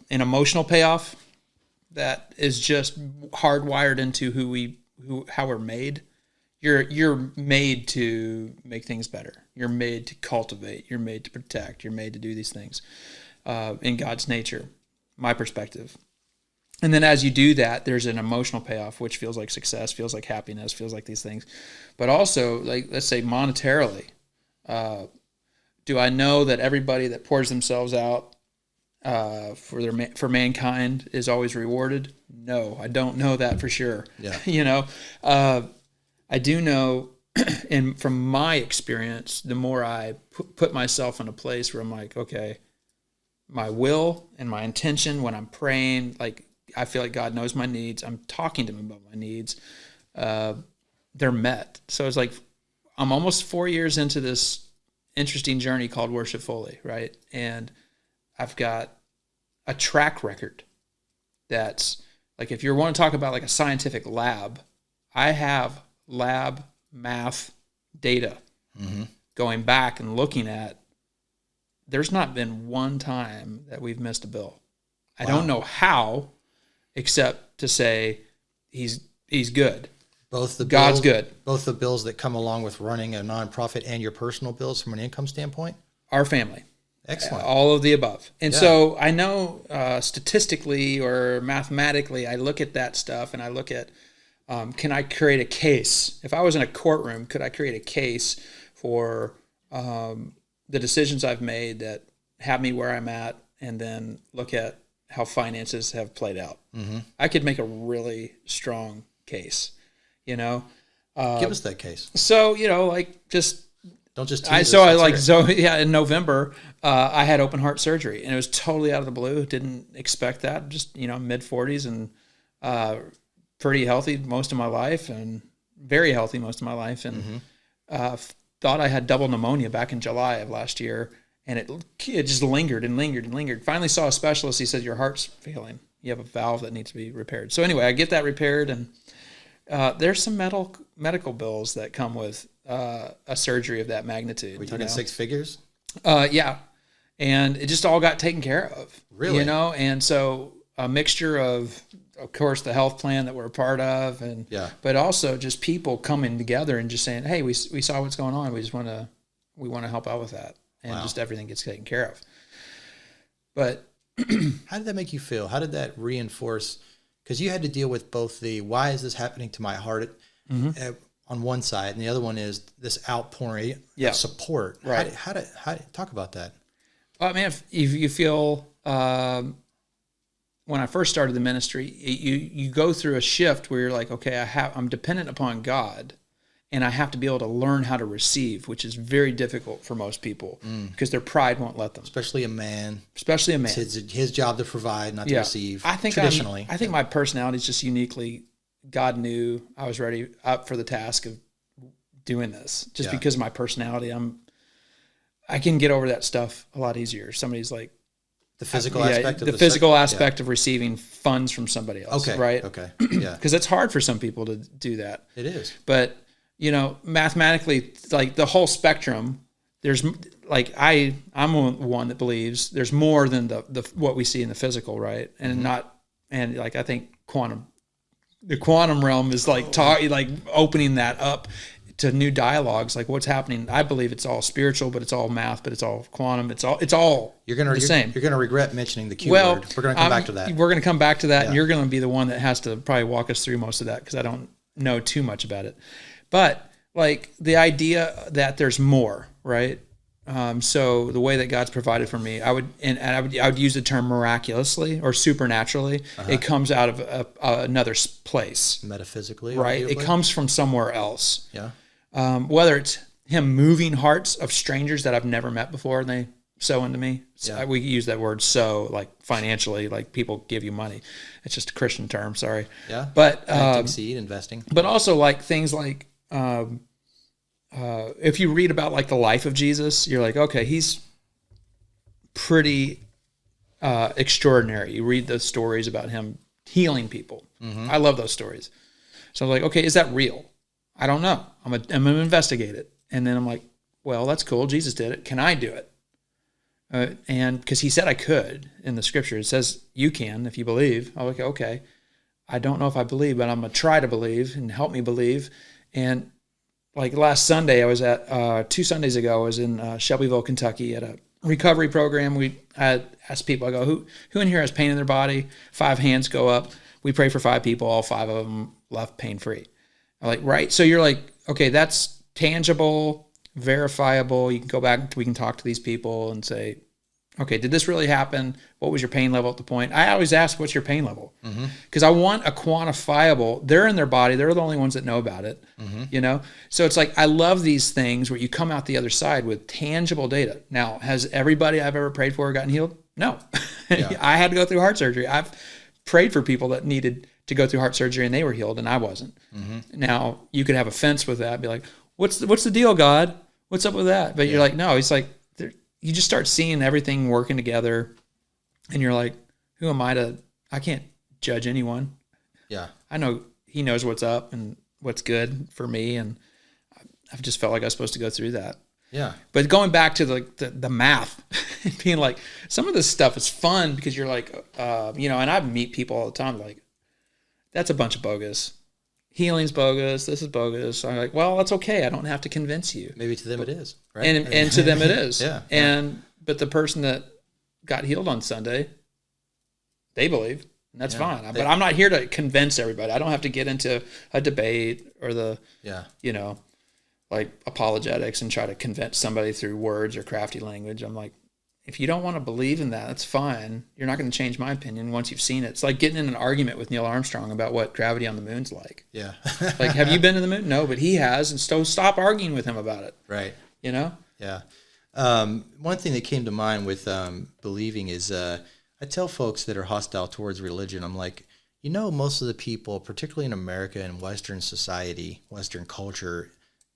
[SPEAKER 2] emotional payoff that is just hardwired into how we're made. You're made to make things better. You're made to cultivate. You're made to protect. You're made to do these things in God's nature, my perspective. And then as you do that, there's an emotional payoff, which feels like success, feels like happiness, feels like these things. But also, like, let's say monetarily, do I know that everybody that pours themselves out for mankind is always rewarded? No, I don't know that for sure.
[SPEAKER 1] Yeah.
[SPEAKER 2] I do know, and from my experience, the more I put myself in a place where I'm like, okay, my will and my intention when I'm praying, like, I feel like God knows my needs. I'm talking to him about my needs. They're met. So it's like I'm almost 4 years into this interesting journey called Worship Fully, right? And I've got a track record that's like, if you want to talk about like a scientific lab, I have lab math data going back and looking at, there's not been one time that we've missed a bill. I don't know how, except to say he's good. God's good.
[SPEAKER 1] Both the bills that come along with running a nonprofit and your personal bills from an income standpoint?
[SPEAKER 2] Our family.
[SPEAKER 1] Excellent.
[SPEAKER 2] All of the above. And so I know statistically or mathematically, I look at that stuff and I look at, can I create a case? If I was in a courtroom, could I create a case for the decisions I've made that have me where I'm at, and then look at how finances have played out? I could make a really strong case, Give
[SPEAKER 1] us that case.
[SPEAKER 2] So, don't just tease in November, I had open heart surgery, and it was totally out of the blue. Didn't expect that. Just, mid 40s and pretty healthy most of my life, and very healthy most of my life, and thought I had double pneumonia back in July of last year. And it just lingered and lingered and lingered. Finally saw a specialist. He said, your heart's failing. You have a valve that needs to be repaired. So anyway, I get that repaired, and there's some medical bills that come with a surgery of that magnitude.
[SPEAKER 1] We're talking six figures?
[SPEAKER 2] Yeah. And it just all got taken care of.
[SPEAKER 1] Really?
[SPEAKER 2] And so a mixture of course, the health plan that we're a part of, but also just people coming together and just saying, hey, we saw what's going on. We want to help out with that. And just everything gets taken care of. But
[SPEAKER 1] how did that make you feel? How did that reinforce? Because you had to deal with both the why is this happening to my heart on one side, and the other one is this outpouring of support.
[SPEAKER 2] Right.
[SPEAKER 1] How to talk about that?
[SPEAKER 2] Man, if you feel when I first started the ministry, you go through a shift where you're like, okay, I'm dependent upon God, and I have to be able to learn how to receive, which is very difficult for most people because their pride won't let them.
[SPEAKER 1] Especially a man.
[SPEAKER 2] It's
[SPEAKER 1] his job to provide, not to receive.
[SPEAKER 2] I think
[SPEAKER 1] traditionally.
[SPEAKER 2] I think my personality is just uniquely. God knew I was ready up for the task of doing this, just because of my personality. I can get over that stuff a lot easier. Somebody's like
[SPEAKER 1] the physical aspect of
[SPEAKER 2] the physical aspect of receiving funds from somebody else.
[SPEAKER 1] Okay.
[SPEAKER 2] Right.
[SPEAKER 1] Okay. Yeah.
[SPEAKER 2] Because it's hard for some people to do that.
[SPEAKER 1] It is.
[SPEAKER 2] But mathematically, like the whole spectrum, there's like I'm one that believes there's more than the what we see in the physical, right? And like I think the quantum realm is like opening that up to new dialogues, like what's happening. I believe it's all spiritual, but it's all math, but it's all quantum. It's all the same.
[SPEAKER 1] You're gonna regret mentioning the Q word. We're gonna come back to that.
[SPEAKER 2] We're gonna come back to that, and you're gonna be the one that has to probably walk us through most of that because I don't know too much about it. But like the idea that there's more, right? So the way that God's provided for me, I would use the term miraculously or supernaturally. It comes out of another place,
[SPEAKER 1] metaphysically,
[SPEAKER 2] right? It comes from somewhere else.
[SPEAKER 1] Yeah.
[SPEAKER 2] Whether it's Him moving hearts of strangers that I've never met before, and they sow into me. So we use that word "sow" like financially, like people give you money. It's just a Christian term. Sorry.
[SPEAKER 1] Yeah.
[SPEAKER 2] But
[SPEAKER 1] seed investing.
[SPEAKER 2] But also like things like. If you read about like the life of Jesus, you're like, okay, he's pretty extraordinary. You read the stories about him healing people. I love those stories. So I'm like, okay, is that real? I don't know. I'm gonna investigate it. And then I'm like, well, that's cool. Jesus did it. Can I do it? And because he said I could in the scripture, it says you can if you believe. I'm like, okay, I don't know if I believe, but I'm gonna try to believe and help me believe. And like last Sunday, I was at 2 Sundays ago. I was in Shelbyville, Kentucky, at a recovery program. We had asked people. I go, who in here has pain in their body? 5 hands go up. We pray for 5 people. All 5 of them left pain free. I'm like, right. So you're like, okay, that's tangible, verifiable. You can go back. We can talk to these people and say, okay, did this really happen? What was your pain level at the point? I always ask, what's your pain level? Because I want a quantifiable. They're in their body. They're the only ones that know about it. So it's like I love these things where you come out the other side with tangible data. Now, has everybody I've ever prayed for gotten healed? No. I had to go through heart surgery. I've prayed for people that needed to go through heart surgery and they were healed and I wasn't. Now, you could have offense with that. Be like, what's the deal, God? What's up with that? But you're like, no, it's like, you just start seeing everything working together and you're like, who am I can't judge anyone. Yeah. I know he knows what's up and what's good for me. And I've just felt like I was supposed to go through that. Yeah. But going back to the math, being like, some of this stuff is fun because you're like, and I meet people all the time like, that's a bunch of bogus. Healing's bogus. This is bogus. I'm like, well, that's okay. I don't have to convince you.
[SPEAKER 1] Maybe to them it is, right?
[SPEAKER 2] And to them it is.
[SPEAKER 1] Yeah.
[SPEAKER 2] But the person that got healed on Sunday, they believe, and that's fine. But I'm not here to convince everybody. I don't have to get into a debate or like apologetics and try to convince somebody through words or crafty language. I'm like, if you don't want to believe in that, that's fine. You're not going to change my opinion once you've seen it. It's like getting in an argument with Neil Armstrong about what gravity on the moon's like. Yeah. Like, have you been to the moon? No, but he has. And so stop arguing with him about it. Right. Yeah.
[SPEAKER 1] One thing that came to mind with believing is I tell folks that are hostile towards religion, I'm like, most of the people, particularly in America and Western society, Western culture,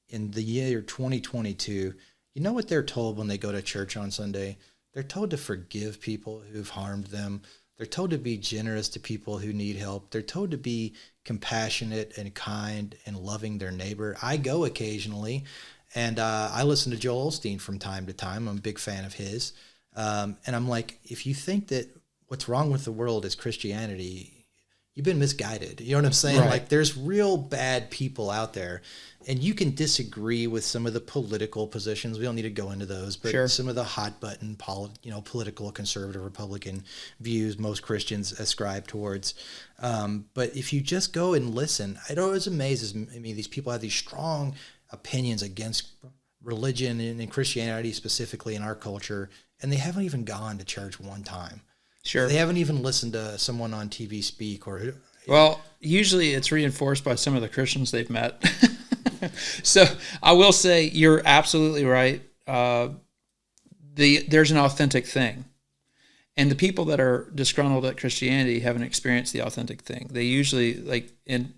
[SPEAKER 1] in the year 2022, you know what they're told when they go to church on Sunday? They're told to forgive people who've harmed them. They're told to be generous to people who need help. They're told to be compassionate and kind and loving their neighbor. I go occasionally, and I listen to Joel Osteen from time to time. I'm a big fan of his. And I'm like, if you think that what's wrong with the world is Christianity, you've been misguided. You know what I'm saying? Right. Like, there's real bad people out there. And you can disagree with some of the political positions. We don't need to go into those, but some of the hot button, political conservative Republican views most Christians ascribe towards. But if you just go and listen, it always amazes me. These people have these strong opinions against religion and Christianity specifically in our culture, and they haven't even gone to church one time. Sure, they haven't even listened to someone on TV speak or.
[SPEAKER 2] Well, usually it's reinforced by some of the Christians they've met. So I will say you're absolutely right. There's an authentic thing. And the people that are disgruntled at Christianity haven't experienced the authentic thing. They usually, and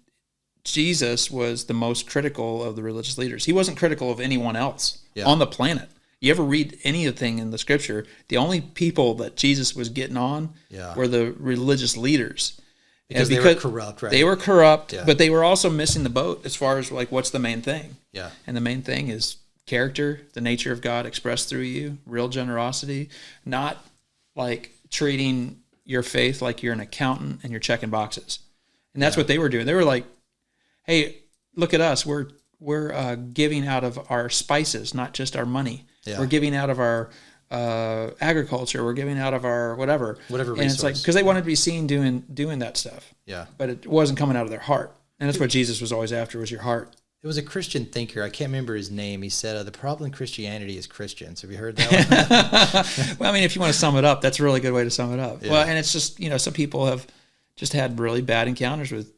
[SPEAKER 2] Jesus was the most critical of the religious leaders. He wasn't critical of anyone else on the planet. You ever read anything in the scripture, the only people that Jesus was getting on were the religious leaders.
[SPEAKER 1] Because they were corrupt, right?
[SPEAKER 2] They were corrupt, but they were also missing the boat as far as what's the main thing.
[SPEAKER 1] Yeah.
[SPEAKER 2] And the main thing is character, the nature of God expressed through you, real generosity, not treating your faith like you're an accountant and you're checking boxes. And that's what they were doing. They were like, hey, look at us. We're giving out of our spices, not just our money. Yeah. We're giving out of our agriculture. We're giving out of our whatever
[SPEAKER 1] resource.
[SPEAKER 2] And it's because they wanted to be seen doing that stuff.
[SPEAKER 1] Yeah.
[SPEAKER 2] But it wasn't coming out of their heart. And that's what Jesus was always after, was your heart.
[SPEAKER 1] It was a Christian thinker. I can't remember his name. He said, the problem in Christianity is Christians. Have you heard that one?
[SPEAKER 2] Well, I mean, if you want to sum it up, that's a really good way to sum it up. Yeah. Well, and it's just, some people have just had really bad encounters with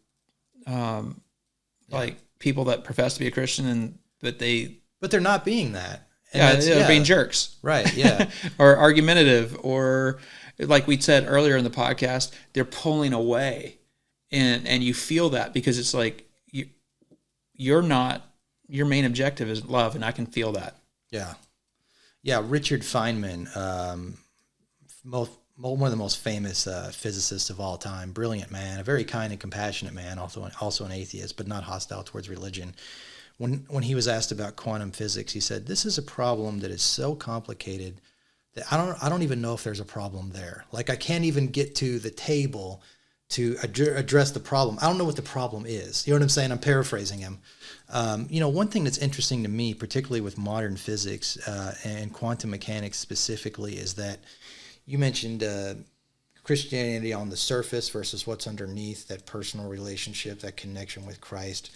[SPEAKER 2] people that profess to be a Christian, but
[SPEAKER 1] they're not being that.
[SPEAKER 2] And they're being jerks.
[SPEAKER 1] Right, yeah.
[SPEAKER 2] Or argumentative, or like we said earlier in the podcast, they're pulling away. And you feel that because it's like your main objective is love, and I can feel that.
[SPEAKER 1] Yeah. Yeah, Richard Feynman, one of the most famous physicists of all time, brilliant man, a very kind and compassionate man, also an atheist, but not hostile towards religion. When he was asked about quantum physics, he said, "This is a problem that is so complicated that I don't even know if there's a problem there. I can't even get to the table to address the problem. I don't know what the problem is." You know what I'm saying? I'm paraphrasing him. One thing that's interesting to me, particularly with modern physics and quantum mechanics specifically, is that you mentioned Christianity on the surface versus what's underneath, that personal relationship, that connection with Christ,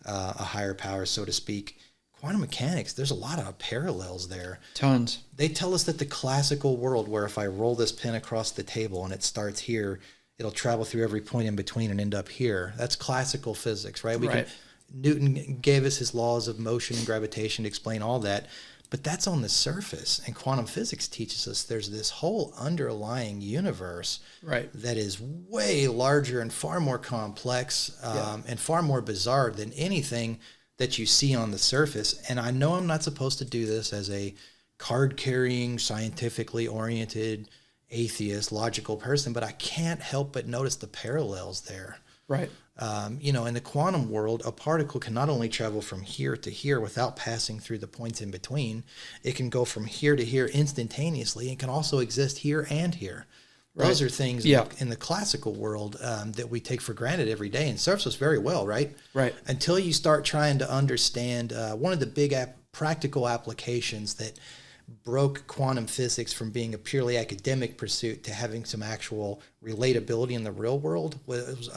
[SPEAKER 1] a higher power, so to speak. Quantum mechanics, there's a lot of parallels there.
[SPEAKER 2] Tons.
[SPEAKER 1] They tell us that the classical world, where if I roll this pin across the table and it starts here, it'll travel through every point in between and end up here. That's classical physics, right? Newton gave us his laws of motion and gravitation to explain all that, but that's on the surface. And quantum physics teaches us there's this whole underlying universe that is way larger and far more complex and far more bizarre than anything that you see on the surface. And I know I'm not supposed to do this as a card-carrying, scientifically oriented, atheist, logical person, but I can't help but notice the parallels there.
[SPEAKER 2] Right.
[SPEAKER 1] In the quantum world, a particle can not only travel from here to here without passing through the points in between, it can go from here to here instantaneously. It can also exist here and here. Right. Those are things in the classical world that we take for granted every day, and serves us very well, right?
[SPEAKER 2] Right.
[SPEAKER 1] Until you start trying to understand one of the big practical applications that broke quantum physics from being a purely academic pursuit to having some actual relatability in the real world was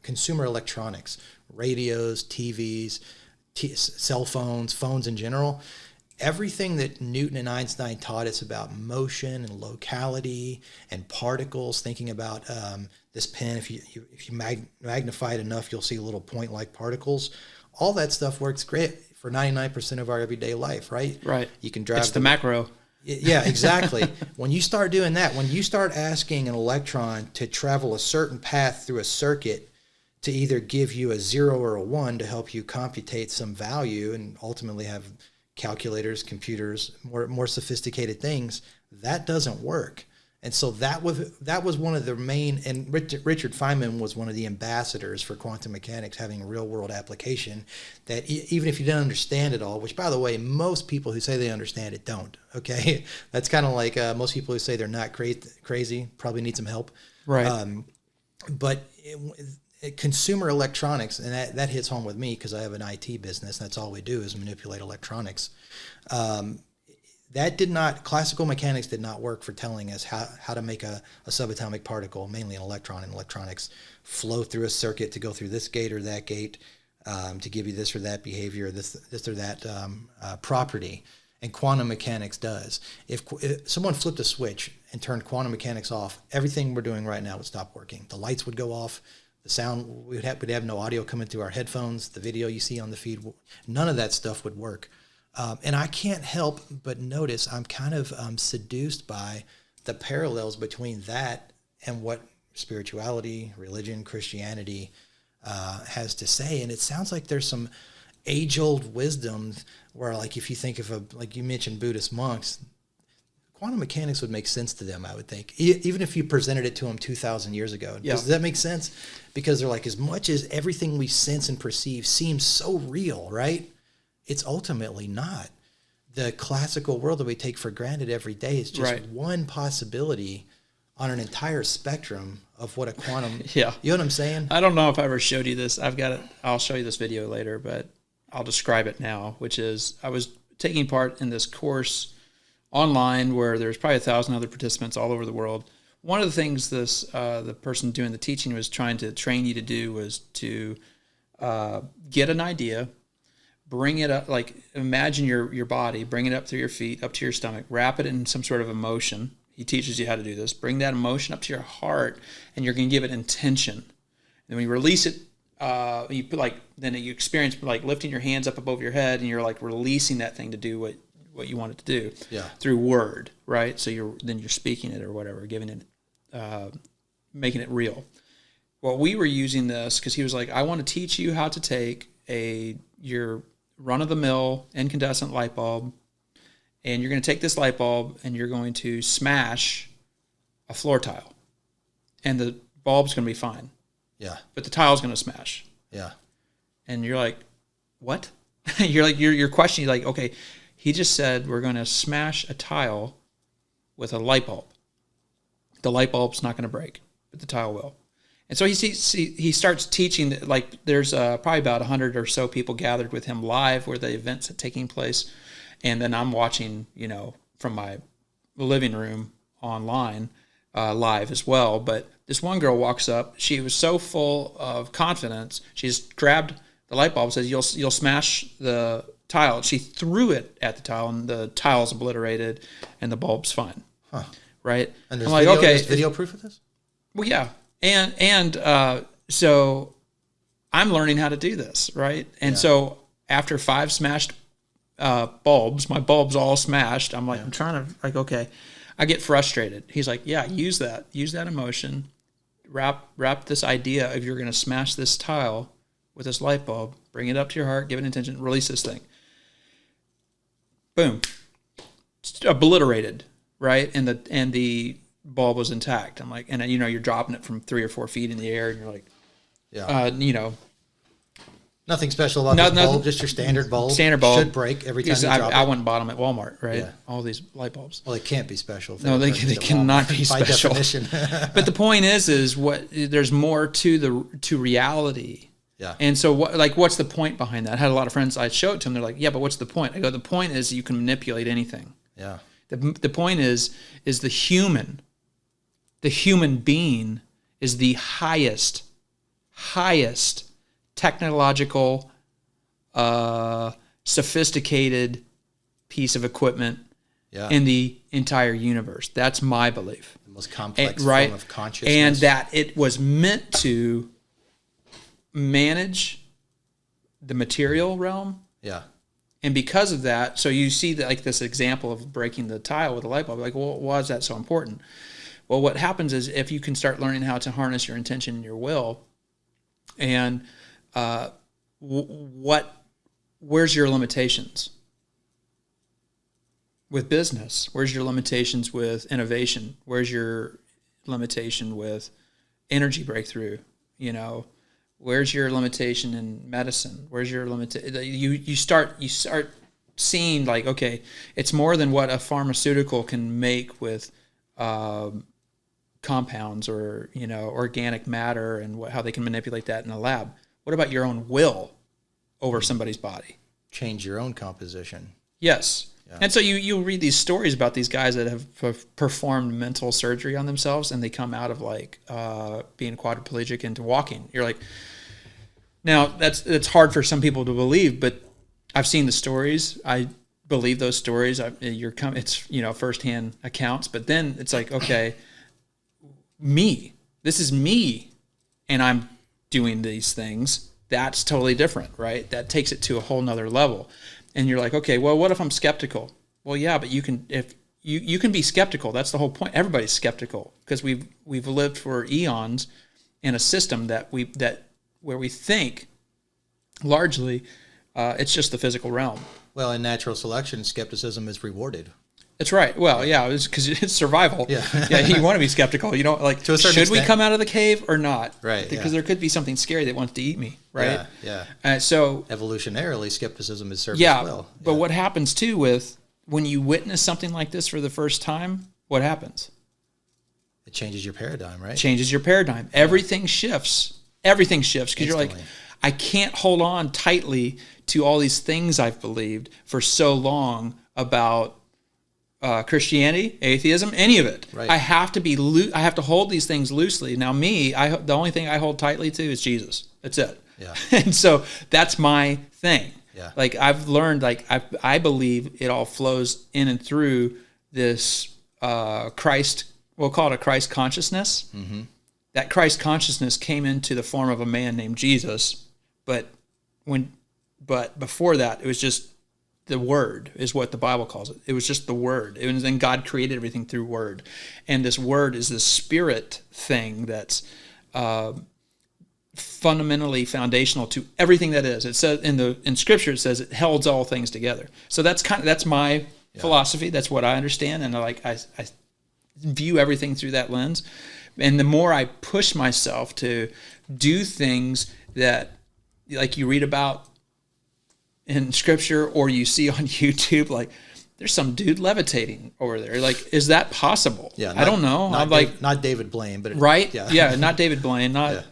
[SPEAKER 1] consumer electronics, radios, TVs, cell phones in general. Everything that Newton and Einstein taught us about motion and locality and particles, thinking about this pen, if you magnify it enough, you'll see little point-like particles. All that stuff works great for 99% of our everyday life, right?
[SPEAKER 2] Right.
[SPEAKER 1] You can drive.
[SPEAKER 2] It's the macro.
[SPEAKER 1] Yeah, exactly. When you start doing that, when you start asking an electron to travel a certain path through a circuit to either give you a 0 or a 1 to help you computate some value and ultimately have calculators, computers, more sophisticated things, that doesn't work. And so that was one of the main, and Richard Feynman was one of the ambassadors for quantum mechanics, having a real world application that even if you didn't understand it all, which by the way, most people who say they understand it don't, okay? That's kind of like most people who say they're not crazy probably need some help.
[SPEAKER 2] Right.
[SPEAKER 1] But consumer electronics, and that hits home with me because I have an IT business. That's all we do is manipulate electronics. Classical mechanics did not work for telling us how to make a subatomic particle, mainly an electron in electronics, flow through a circuit to go through this gate or that gate to give you this or that behavior, this or that property. And quantum mechanics does. If someone flipped a switch and turned quantum mechanics off, everything we're doing right now would stop working. The lights would go off, The sound, we'd have no audio coming through our headphones. The video you see on the feed, none of that stuff would work. And I can't help but notice I'm kind of seduced by the parallels between that and what spirituality, religion, Christianity has to say. And it sounds like there's some age-old wisdom where, like, if you think of like you mentioned Buddhist monks, quantum mechanics would make sense to them, I would think, even if you presented it to them 2,000 years ago. Yeah. Does that make sense? Because they're like, as much as everything we sense and perceive seems so real, right? It's ultimately not. The classical world that we take for granted every day is just one possibility on an entire spectrum of what a quantum, you know what I'm saying?
[SPEAKER 2] I don't know if I ever showed you this. I've got it. I'll show you this video later, but I'll describe it now, which is I was taking part in this course online where there's probably 1,000 other participants all over the world. One of the things the person doing the teaching was trying to train you to do was to get an idea, bring it up, like imagine your body, bring it up through your feet, up to your stomach, wrap it in some sort of emotion. He teaches you how to do this. Bring that emotion up to your heart, and you're going to give it intention. And when you release it, you put then you experience like lifting your hands up above your head, and you're like releasing that thing to do what you want it to do through word, right? So you're speaking it or whatever, giving it, making it real. Well, we were using this because he was like, I want to teach you how to take your run-of-the-mill incandescent light bulb, and you're going to take this light bulb and you're going to smash a floor tile, and the bulb's going to be fine.
[SPEAKER 1] Yeah.
[SPEAKER 2] But the tile's going to smash.
[SPEAKER 1] Yeah.
[SPEAKER 2] And you're like, what? you're questioning, like, okay, he just said we're going to smash a tile with a light bulb. The light bulb's not going to break, but the tile will. And so he starts teaching, like there's probably about 100 or so people gathered with him live where the events are taking place. And then I'm watching, from my living room online live as well. But this one girl walks up. She was so full of confidence. She just grabbed the light bulb, says, you'll smash the tile. She threw it at the tile, and the tile's obliterated, and the bulb's fine. Huh. Right?
[SPEAKER 1] And there's video proof of this?
[SPEAKER 2] Well, yeah. And so I'm learning how to do this, right? And so after 5 smashed bulbs, my bulb's all smashed. I'm like, I'm trying to, okay. I get frustrated. He's like, use that emotion. Wrap this idea of you're going to smash this tile with this light bulb, bring it up to your heart, give it intention, release this thing. Boom. It's obliterated, right? And the bulb was intact. I'm like, and you're dropping it from 3 or 4 feet in the air, and you're like,
[SPEAKER 1] nothing special about this bulb, just your standard bulb.
[SPEAKER 2] Standard bulb.
[SPEAKER 1] Should break every time you drop it.
[SPEAKER 2] I went and bought them at Walmart, right? Yeah. All these light bulbs.
[SPEAKER 1] Well, they can't be special.
[SPEAKER 2] No, they cannot be special.
[SPEAKER 1] By definition.
[SPEAKER 2] But the point is there's more to reality.
[SPEAKER 1] Yeah.
[SPEAKER 2] And so what's the point behind that? I had a lot of friends, I'd show it to them, they're like, yeah, but what's the point? I go, the point is you can manipulate anything.
[SPEAKER 1] Yeah.
[SPEAKER 2] The point is the human being is the highest technological, sophisticated piece of equipment in the entire universe. That's my belief.
[SPEAKER 1] The most complex form of consciousness.
[SPEAKER 2] And that it was meant to manage the material realm.
[SPEAKER 1] Yeah.
[SPEAKER 2] And because of that, so you see that, like this example of breaking the tile with a light bulb, like, well, why is that so important? Well, what happens is if you can start learning how to harness your intention and your will, and where's your limitations with business? Where's your limitations with innovation? Where's your limitation with energy breakthrough? Where's your limitation in medicine? Where's your limitation? You start seeing, like, okay, it's more than what a pharmaceutical can make with compounds or organic matter and how they can manipulate that in a lab. What about your own will over somebody's body? Change
[SPEAKER 1] your own composition.
[SPEAKER 2] Yes. Yeah. And so you read these stories about these guys that have performed mental surgery on themselves, and they come out of being quadriplegic into walking. You're like, now that's hard for some people to believe, but I've seen the stories. I believe those stories. It's firsthand accounts, but then it's like, okay, this is me, and I'm doing these things, that's totally different, right? That takes it to a whole nother level. And you're like, okay, well, what if I'm skeptical? Well, yeah, but you can be skeptical. That's the whole point. Everybody's skeptical because we've lived for eons in a system where we think largely it's just the physical realm.
[SPEAKER 1] Well, in natural selection, skepticism is rewarded.
[SPEAKER 2] That's right. Well, yeah, it's because it's survival.
[SPEAKER 1] Yeah.
[SPEAKER 2] Yeah, you want to be skeptical. You don't like,
[SPEAKER 1] to a certain
[SPEAKER 2] should
[SPEAKER 1] extent.
[SPEAKER 2] we come out of the cave or not?
[SPEAKER 1] Right.
[SPEAKER 2] Because there could be something scary that wants to eat me, right?
[SPEAKER 1] Yeah.
[SPEAKER 2] So
[SPEAKER 1] evolutionarily, skepticism is served
[SPEAKER 2] yeah,
[SPEAKER 1] as well. Yeah.
[SPEAKER 2] But what happens too with when you witness something like this for the first time, what happens?
[SPEAKER 1] It changes your paradigm, right?
[SPEAKER 2] Changes your paradigm. Everything shifts. Everything shifts because you're like, I can't hold on tightly to all these things I've believed for so long about Christianity, atheism, any of it.
[SPEAKER 1] Right.
[SPEAKER 2] I have to I have to hold these things loosely. Now, the only thing I hold tightly to is Jesus. That's it.
[SPEAKER 1] Yeah.
[SPEAKER 2] And so that's my thing.
[SPEAKER 1] Yeah.
[SPEAKER 2] Like I've learned, like I believe it all flows in and through this Christ. We'll call it a Christ consciousness.
[SPEAKER 1] Mm-hmm.
[SPEAKER 2] That Christ consciousness came into the form of a man named Jesus, but before that, it was just the Word, is what the Bible calls it. It was just the Word. And then God created everything through Word, and this Word is this spirit thing that's fundamentally foundational to everything that is. It says in Scripture, it says it holds all things together. So that's my philosophy. That's what I understand, and I view everything through that lens. And the more I push myself to do things that, like you read about in Scripture or you see on YouTube, like there's some dude levitating over there. Like, is that possible?
[SPEAKER 1] Yeah,
[SPEAKER 2] I don't know.
[SPEAKER 1] Not David Blaine, but
[SPEAKER 2] right? Yeah, not David Blaine, not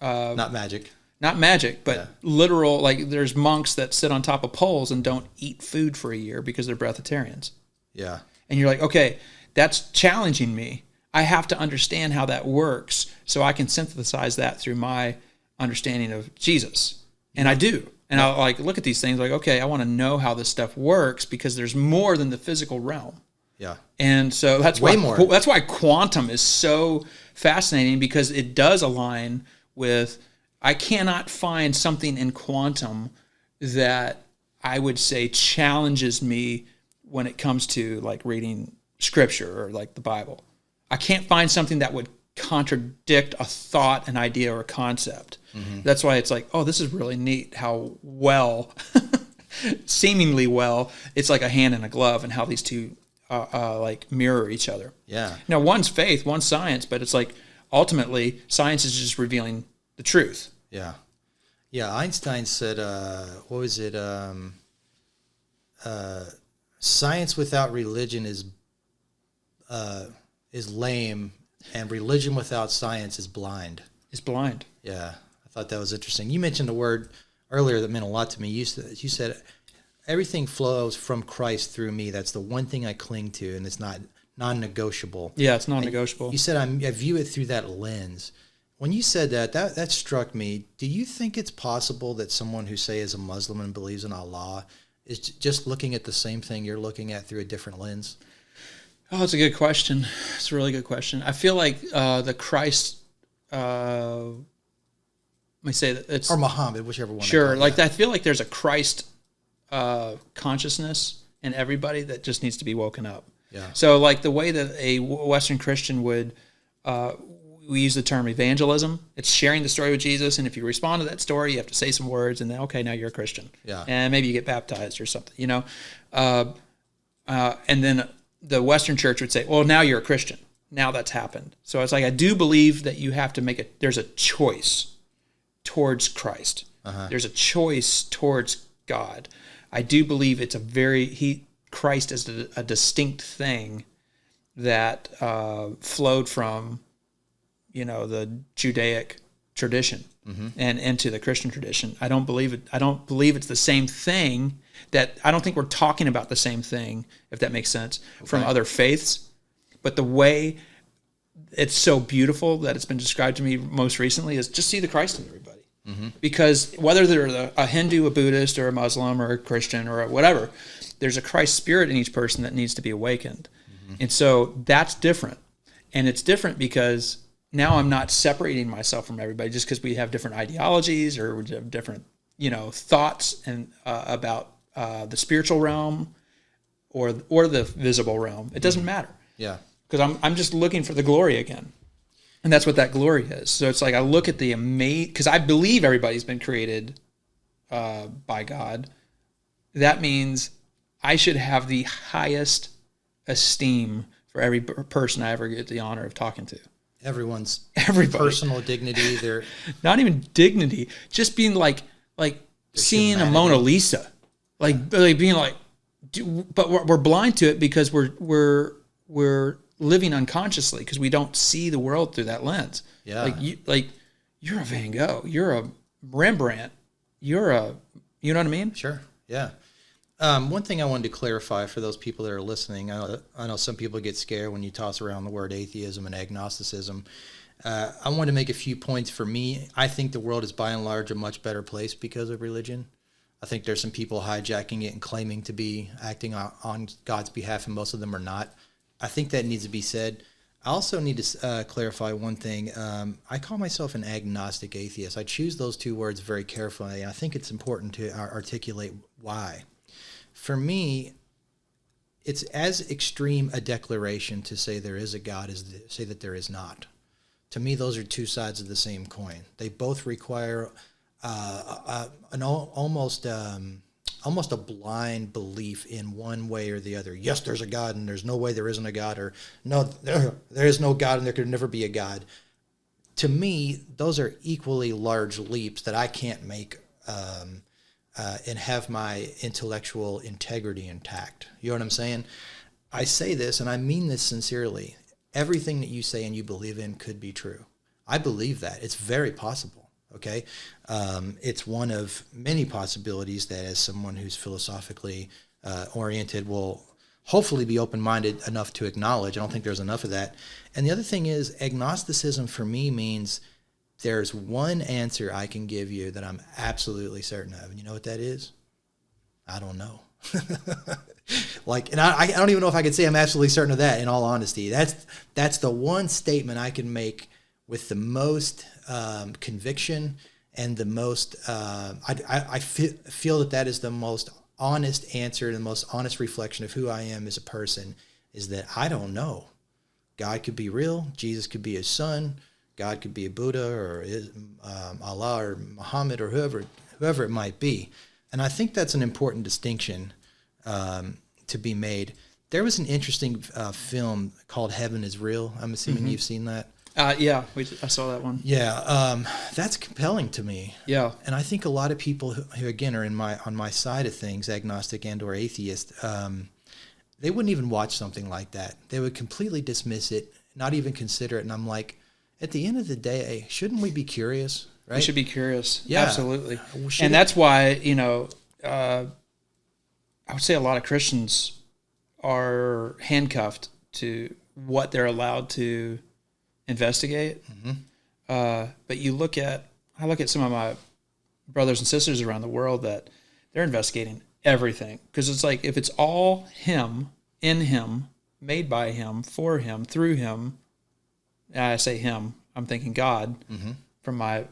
[SPEAKER 1] magic.
[SPEAKER 2] Not magic, but literal. Like, there's monks that sit on top of poles and don't eat food for a year because they're breatharians.
[SPEAKER 1] Yeah,
[SPEAKER 2] and you're like, okay, that's challenging me. I have to understand how that works so I can synthesize that through my understanding of Jesus. And I do. And I'll like look at these things like, okay, I want to know how this stuff works because there's more than the physical realm.
[SPEAKER 1] Yeah.
[SPEAKER 2] And so that's
[SPEAKER 1] way more.
[SPEAKER 2] That's why quantum is so fascinating, because it does align with, I cannot find something in quantum that I would say challenges me when it comes to like reading Scripture or like the Bible. I can't find something that would contradict a thought, an idea, or a concept. Mm-hmm. That's why it's like, oh, this is really neat how seemingly well, it's like a hand in a glove, and how these two like mirror each other.
[SPEAKER 1] Yeah.
[SPEAKER 2] Now, one's faith, one's science, but it's like ultimately science is just revealing the truth.
[SPEAKER 1] Yeah. Yeah. Einstein said, what was it? Science without religion is lame, and religion without science is blind.
[SPEAKER 2] Is blind.
[SPEAKER 1] Yeah, I thought that was interesting. You mentioned a word earlier that meant a lot to me. You said everything flows from Christ through me. That's the one thing I cling to, and it's not non-negotiable.
[SPEAKER 2] Yeah, it's non-negotiable.
[SPEAKER 1] And you said I view it through that lens. When you said that struck me. Do you think it's possible that someone who, say, is a Muslim and believes in Allah is just looking at the same thing you're looking at through a different lens?
[SPEAKER 2] Oh, it's a good question. It's a really good question. I feel like the Christ, let me say that it's...
[SPEAKER 1] Or Muhammad, whichever one.
[SPEAKER 2] Sure. Like, I feel like there's a Christ consciousness in everybody that just needs to be woken up.
[SPEAKER 1] Yeah.
[SPEAKER 2] So, like, the way that a Western Christian would... we use the term evangelism. It's sharing the story with Jesus, and if you respond to that story, you have to say some words, and then, okay, now you're a Christian.
[SPEAKER 1] Yeah.
[SPEAKER 2] And maybe you get baptized or something, you know? And then... the Western church would say, well, now you're a Christian. Now that's happened. So it's like, I do believe that you have to there's a choice towards Christ. Uh-huh. There's a choice towards God. I do believe it's Christ is a distinct thing that flowed from, the Judaic tradition and into the Christian tradition. I don't believe it's the same thing. I don't think we're talking about the same thing, if that makes sense, from other faiths. But the way it's so beautiful that it's been described to me most recently is just see the Christ in everybody. Mm-hmm. Because whether they're a Hindu, a Buddhist, or a Muslim, or a Christian, or whatever, there's a Christ spirit in each person that needs to be awakened. Mm-hmm. And so that's different. And it's different because now I'm not separating myself from everybody just because we have different ideologies or we have different, thoughts and about the spiritual realm or the visible realm. It doesn't matter.
[SPEAKER 1] Yeah.
[SPEAKER 2] Because I'm just looking for the glory again. And that's what that glory is. So it's like I look at the because I believe everybody's been created by God. That means I should have the highest esteem for every person I ever get the honor of talking to.
[SPEAKER 1] Everybody.
[SPEAKER 2] Personal
[SPEAKER 1] dignity. They're
[SPEAKER 2] not even dignity, just being like seeing humanity. A Mona Lisa, like being like, but we're blind to it because we're living unconsciously because we don't see the world through that lens.
[SPEAKER 1] Yeah,
[SPEAKER 2] you're a Van Gogh, you're a Rembrandt, you know what I mean?
[SPEAKER 1] Sure. Yeah. One thing I wanted to clarify for those people that are listening, I know some people get scared when you toss around the word atheism and agnosticism. I want to make a few points. For me, I think the world is by and large a much better place because of religion. I think there's some people hijacking it and claiming to be acting on God's behalf, and most of them are not. I think that needs to be said. I also need to clarify one thing. I call myself an agnostic atheist. I choose those two words very carefully, and I think it's important to articulate why. For me, it's as extreme a declaration to say there is a God as to say that there is not. To me, those are two sides of the same coin. They both require almost a blind belief in one way or the other. Yes, there's a God, and there's no way there isn't a God, or no, there is no God, and there could never be a God. To me, those are equally large leaps that I can't make and have my intellectual integrity intact. You know what I'm saying? I say this, and I mean this sincerely. Everything that you say and you believe in could be true. I believe that. It's very possible, okay? It's one of many possibilities that as someone who's philosophically oriented will hopefully be open-minded enough to acknowledge. I don't think there's enough of that. And the other thing is agnosticism for me means there's one answer I can give you that I'm absolutely certain of. And you know what that is? I don't know. And I don't even know if I could say I'm absolutely certain of that, in all honesty. That's the one statement I can make with the most conviction and the most, I feel that is the most honest answer and the most honest reflection of who I am as a person, is that I don't know. God could be real. Jesus could be his son. God could be a Buddha or Allah or Muhammad or whoever it might be. And I think that's an important distinction to be made. There was an interesting film called Heaven is Real. I'm assuming you've seen that.
[SPEAKER 2] Yeah, I saw that one.
[SPEAKER 1] Yeah, that's compelling to me.
[SPEAKER 2] Yeah,
[SPEAKER 1] and I think a lot of people who again are on my side of things, agnostic and or atheist, they wouldn't even watch something like that. They would completely dismiss it, not even consider it. And I'm like, at the end of the day, shouldn't we be curious? Right?
[SPEAKER 2] We should be curious. Yeah, absolutely.
[SPEAKER 1] And
[SPEAKER 2] that's why I would say a lot of Christians are handcuffed to what they're allowed to investigate. Mm-hmm. But I look at some of my brothers and sisters around the world that they're investigating everything, because it's like, if it's all him, in him, made by him, for him, through him, I say him, I'm thinking God, mm-hmm. from my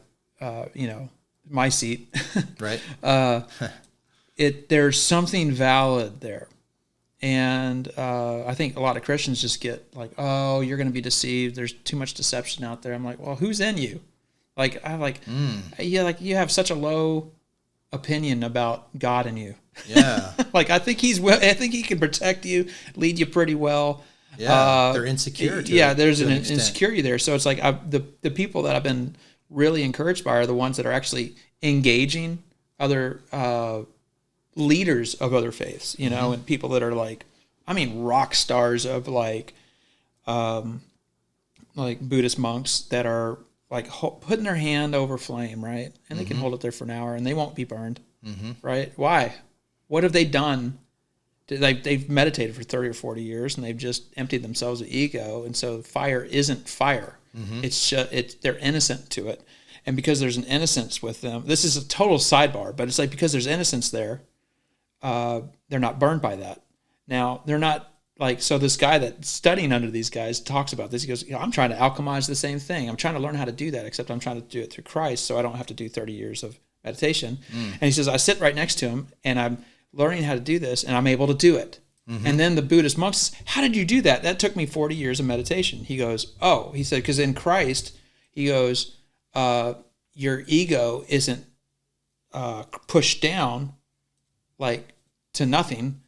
[SPEAKER 2] my seat.
[SPEAKER 1] Right.
[SPEAKER 2] There's something valid there. And I think a lot of Christians just get like, oh, you're going to be deceived. There's too much deception out there. I'm like, well, who's in you? You have such a low opinion about God in you.
[SPEAKER 1] Yeah.
[SPEAKER 2] I think he can protect you, lead you pretty well.
[SPEAKER 1] Yeah. They're insecure.
[SPEAKER 2] There's an insecurity there. So it's like the people that I've been really encouraged by are the ones that are actually engaging other leaders of other faiths, mm-hmm. and people that are rock stars of Buddhist monks that are putting their hand over flame, right? And mm-hmm. they can hold it there for an hour and they won't be burned, mm-hmm. right? Why? What have they done? They've meditated for 30 or 40 years and they've just emptied themselves of ego. And so fire isn't fire. Mm-hmm. It's they're innocent to it. And because there's an innocence with them, this is a total sidebar, but it's because there's innocence there, they're not burned by that. Now, they're not so this guy that's studying under these guys talks about this. He goes, I'm trying to alchemize the same thing. I'm trying to learn how to do that, except I'm trying to do it through Christ, so I don't have to do 30 years of meditation. And he says, I sit right next to him, and I'm learning how to do this, and I'm able to do it. And then the Buddhist monk says, how did you do that? That took me 40 years of meditation. He goes, he said, because in Christ, he goes, your ego isn't pushed down like to nothing.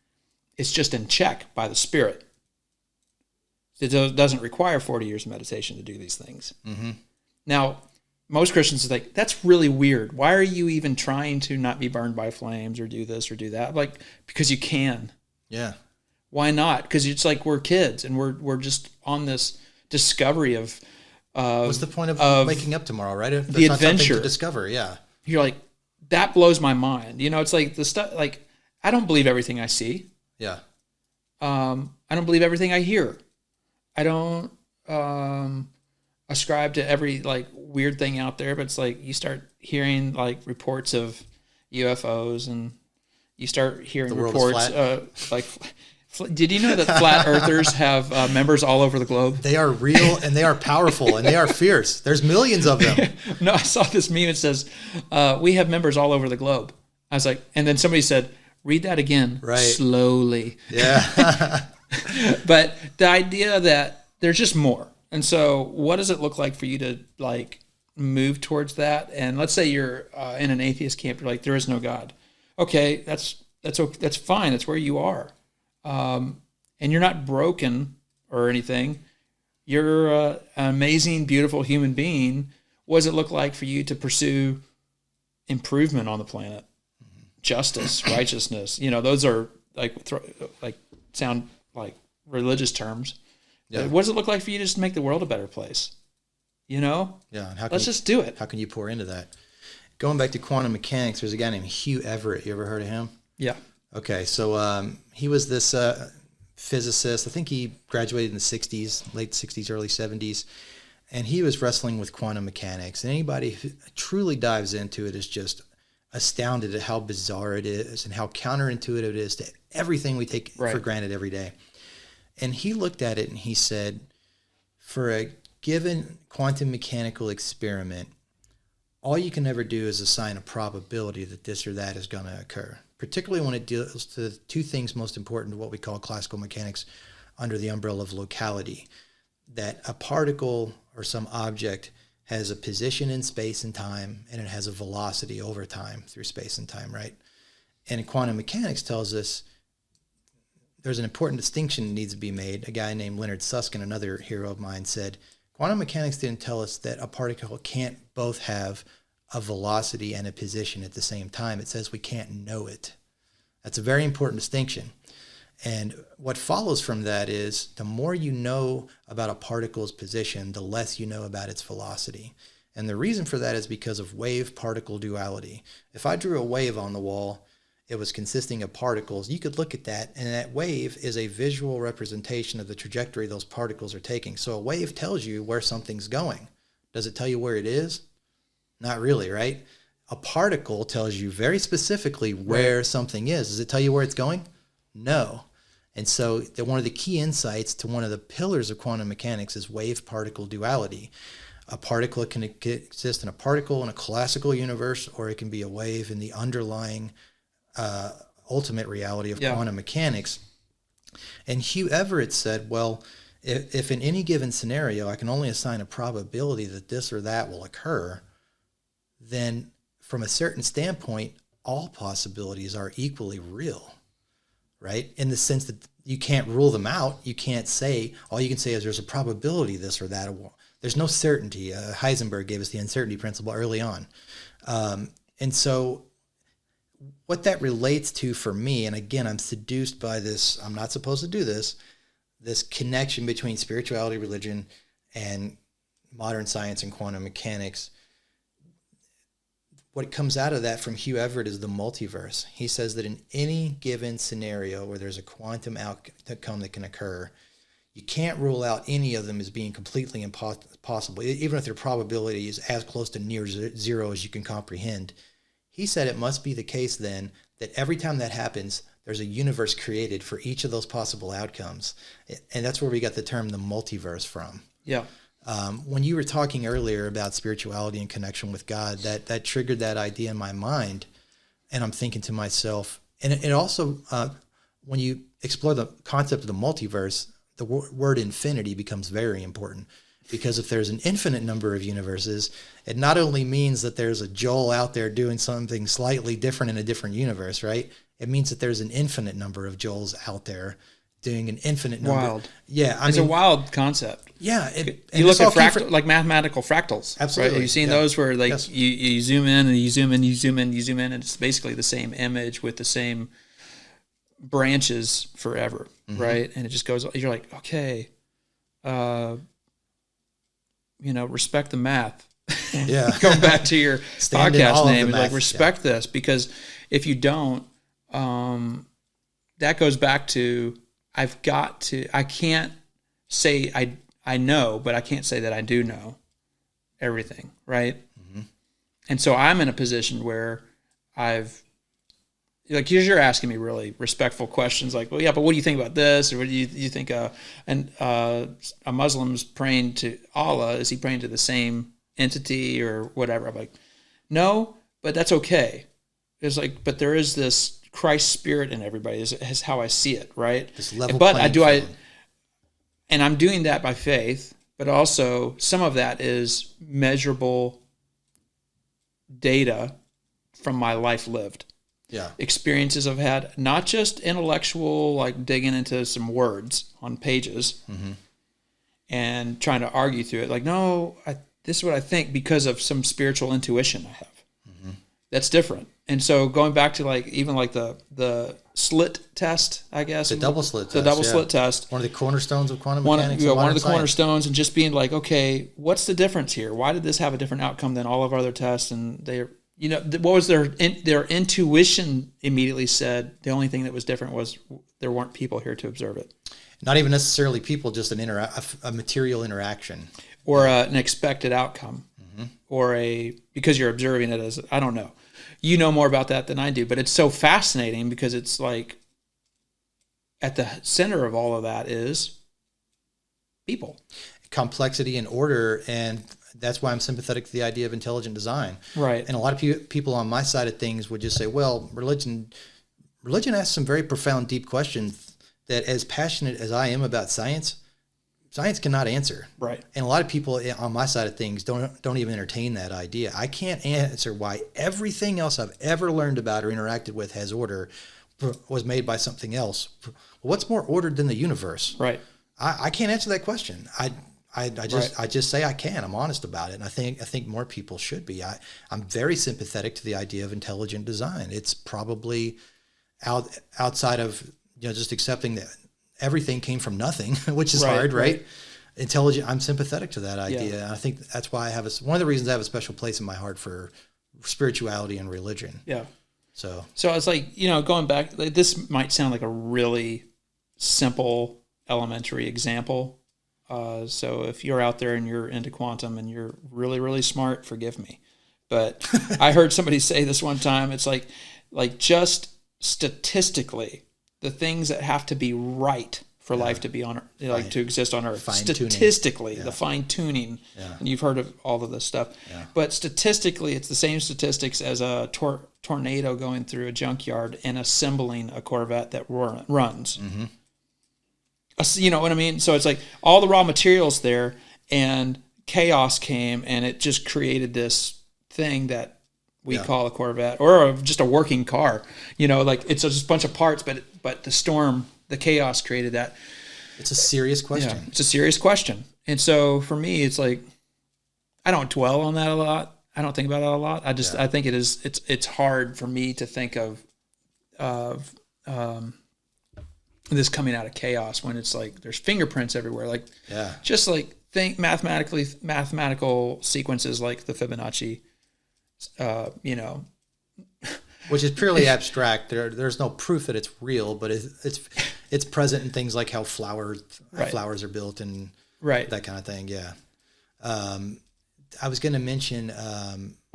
[SPEAKER 2] It's just in check by the Spirit. It doesn't require 40 years of meditation to do these things. Now, most Christians are like, that's really weird. Why are you even trying to not be burned by flames or do this or do that? Like, because you can.
[SPEAKER 1] Yeah.
[SPEAKER 2] Why not? Because it's like we're kids and we're just on this discovery of
[SPEAKER 1] what's the point of waking up tomorrow, right? If
[SPEAKER 2] the
[SPEAKER 1] not
[SPEAKER 2] adventure
[SPEAKER 1] to discover, yeah.
[SPEAKER 2] You're like, that blows my mind. It's like the stuff. Like, I don't believe everything I see.
[SPEAKER 1] Yeah.
[SPEAKER 2] I don't believe everything I hear. I don't ascribe to every like weird thing out there. But it's like you start hearing like reports of UFOs, and you start hearing reports like. Did you know that flat earthers have members all over the globe?
[SPEAKER 1] They are real and they are powerful and they are fierce. There's millions of them.
[SPEAKER 2] No, I saw this meme. It says, we have members all over the globe. I was like, and then somebody said, read that again slowly.
[SPEAKER 1] Yeah.
[SPEAKER 2] But the idea that there's just more. And so what does it look like for you to like move towards that? And let's say you're in an atheist camp. You're like, there is no God. Okay, that's fine. That's where you are. And you're not broken or anything. You're an amazing, beautiful human being. What does it look like for you to pursue improvement on the planet? Justice, righteousness. Those are like sound like religious terms. Yeah. What does it look like for you to just make the world a better place?
[SPEAKER 1] Yeah. And
[SPEAKER 2] let's just do it.
[SPEAKER 1] How can you pour into that? Going back to quantum mechanics, there's a guy named Hugh Everett. You ever heard of him?
[SPEAKER 2] Yeah.
[SPEAKER 1] Okay, so he was this physicist. I think he graduated in the 60s, late 60s, early 70s, and he was wrestling with quantum mechanics. And anybody who truly dives into it is just astounded at how bizarre it is and how counterintuitive it is to everything we take for granted every day. And he looked at it and he said, for a given quantum mechanical experiment, all you can ever do is assign a probability that this or that is going to occur, particularly when it deals to the two things most important to what we call classical mechanics under the umbrella of locality, that a particle or some object has a position in space and time, and it has a velocity over time through space and time, right? And quantum mechanics tells us there's an important distinction that needs to be made. A guy named Leonard Susskind, another hero of mine, said, quantum mechanics didn't tell us that a particle can't both have a velocity and a position at the same time. It says we can't know it. That's a very important distinction. And what follows from that is the more you know about a particle's position, the less you know about its velocity. And the reason for that is because of wave-particle duality. If I drew a wave on the wall, it was consisting of particles. You could look at that, and that wave is a visual representation of the trajectory those particles are taking. So a wave tells you where something's going. Does it tell you where it is? Not really, right? A particle tells you very specifically where something is. Does it tell you where it's going? No. And so one of the key insights to one of the pillars of quantum mechanics is wave-particle duality. A particle can exist in a particle in a classical universe, or it can be a wave in the underlying ultimate reality of quantum mechanics. And Hugh Everett said, well, if in any given scenario I can only assign a probability that this or that will occur, then from a certain standpoint, all possibilities are equally real, right? In the sense that you can't rule them out. You can't say, all you can say is there's a probability this or that. There's no certainty. Heisenberg gave us the uncertainty principle early on. And so what that relates to for me, and again, I'm seduced by this, I'm not supposed to do this connection between spirituality, religion, and modern science and quantum mechanics. What comes out of that from Hugh Everett is the multiverse. He says that in any given scenario where there's a quantum outcome that can occur, you can't rule out any of them as being completely impossible, even if their probability is as close to near zero as you can comprehend. He said it must be the case then that every time that happens, there's a universe created for each of those possible outcomes. And that's where we got the term the multiverse from.
[SPEAKER 2] Yeah.
[SPEAKER 1] When you were talking earlier about spirituality and connection with God, that triggered that idea in my mind. And I'm thinking to myself, and it also, when you explore the concept of the multiverse, the word infinity becomes very important. Because if there's an infinite number of universes, it not only means that there's a Joel out there doing something slightly different in a different universe, right? It means that there's an infinite number of Joels out there doing an infinite number.
[SPEAKER 2] Wild.
[SPEAKER 1] Yeah.
[SPEAKER 2] It's a wild concept.
[SPEAKER 1] Yeah.
[SPEAKER 2] You look at like mathematical fractals.
[SPEAKER 1] Absolutely.
[SPEAKER 2] Right? Have you seen those where like you zoom in and you zoom in, you zoom in, you zoom in, and it's basically the same image with the same branches forever, right? And it just goes, you're like, okay, respect the math.
[SPEAKER 1] Yeah.
[SPEAKER 2] Going back to your podcast name,
[SPEAKER 1] like
[SPEAKER 2] respect this, because if you don't, that goes back to, I can't say I know, but I can't say that I do know everything, right? And so I'm in a position where you're asking me really respectful questions like, well, yeah, but what do you think about this? Or what do you think a Muslim's praying to Allah? Is he praying to the same entity or whatever? I'm like, no, but that's okay. It's like, but there is this Christ spirit in everybody is how I see it, right?
[SPEAKER 1] This level
[SPEAKER 2] but and I'm doing that by faith, but also some of that is measurable data from my life lived.
[SPEAKER 1] Yeah.
[SPEAKER 2] Experiences I've had, not just intellectual, like digging into some words on pages and trying to argue through it. Like, no, this is what I think because of some spiritual intuition I have. That's different. And so going back to like even like the slit test, I guess.
[SPEAKER 1] The double slit test.
[SPEAKER 2] The double slit test.
[SPEAKER 1] One of the cornerstones of quantum mechanics.
[SPEAKER 2] One of the cornerstones, and just being like, okay, what's the difference here? Why did this have a different outcome than all of our other tests? And what was their intuition immediately said the only thing that was different was there weren't people here to observe it.
[SPEAKER 1] Not even necessarily people, just a material interaction.
[SPEAKER 2] Or an expected outcome. Or because you're observing it as, I don't know. You know more about that than I do, but it's so fascinating because it's like at the center of all of that is people. Complexity
[SPEAKER 1] and order, and that's why I'm sympathetic to the idea of intelligent design.
[SPEAKER 2] Right.
[SPEAKER 1] And a lot of people on my side of things would just say, well, religion asks some very profound, deep questions that, as passionate as I am about science cannot answer.
[SPEAKER 2] Right.
[SPEAKER 1] And a lot of people on my side of things don't even entertain that idea. I can't answer why everything else I've ever learned about or interacted with has order was made by something else. What's more ordered than the universe?
[SPEAKER 2] Right.
[SPEAKER 1] I can't answer that question. I just say I can. I'm honest about it, and I think more people should be. I'm very sympathetic to the idea of intelligent design. It's probably outside of just accepting that everything came from nothing, which is hard, right? Intelligent. I'm sympathetic to that idea, and I think that's why I have one of the reasons I have a special place in my heart for spirituality and religion.
[SPEAKER 2] Yeah.
[SPEAKER 1] So
[SPEAKER 2] it's like going back. This might sound like a really simple elementary example. So if you're out there and you're into quantum and you're really, really smart, forgive me. But I heard somebody say this one time. It's like just statistically, the things that have to be right for life to be on, to exist on Earth. Statistically, the fine tuning, and you've heard of all of this stuff. Yeah. But statistically, it's the same statistics as a tornado going through a junkyard and assembling a Corvette that runs. Mm-hmm. You know what I mean? So it's like all the raw materials there, and chaos came, and it just created this thing that we call a Corvette, or just a working car. Like it's just a bunch of parts, but the storm, the chaos created that.
[SPEAKER 1] It's a serious question.
[SPEAKER 2] Yeah, it's a serious question. And so for me, it's like I don't dwell on that a lot. I don't think about that a lot. I think it's hard for me to think of this coming out of chaos when it's like there's fingerprints everywhere. Like just like think mathematical sequences like the Fibonacci.
[SPEAKER 1] Which is purely abstract. There's no proof that it's real, but it's present in things like how flowers are built and that kind of thing. Yeah. I was going to mention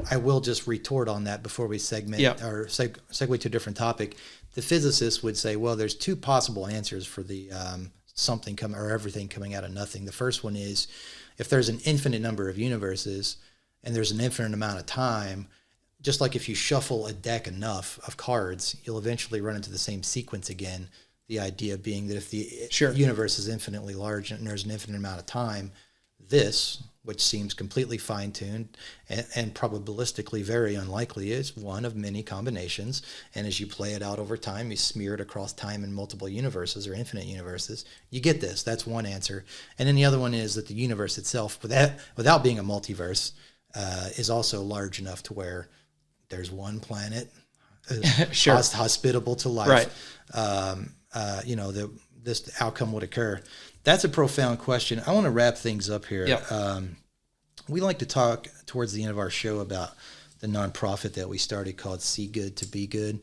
[SPEAKER 1] I will just retort on that before we segment or segue to a different topic. The physicists would say, well, there's two possible answers for the something coming or everything coming out of nothing. The first one is if there's an infinite number of universes and there's an infinite amount of time, just like if you shuffle a deck enough of cards, you'll eventually run into the same sequence again. The idea being that if the universe is infinitely large and there's an infinite amount of time, this, which seems completely fine-tuned and probabilistically very unlikely, is one of many combinations. And as you play it out over time, you smear it across time in multiple universes or infinite universes, you get this. That's one answer. And then the other one is that the universe itself, without being a multiverse, is also large enough to where there's one planet hospitable to life. Right. This outcome would occur. That's a profound question. I want to wrap things up here. Yep. We like to talk towards the end of our show about the nonprofit that we started called See Good to Be Good.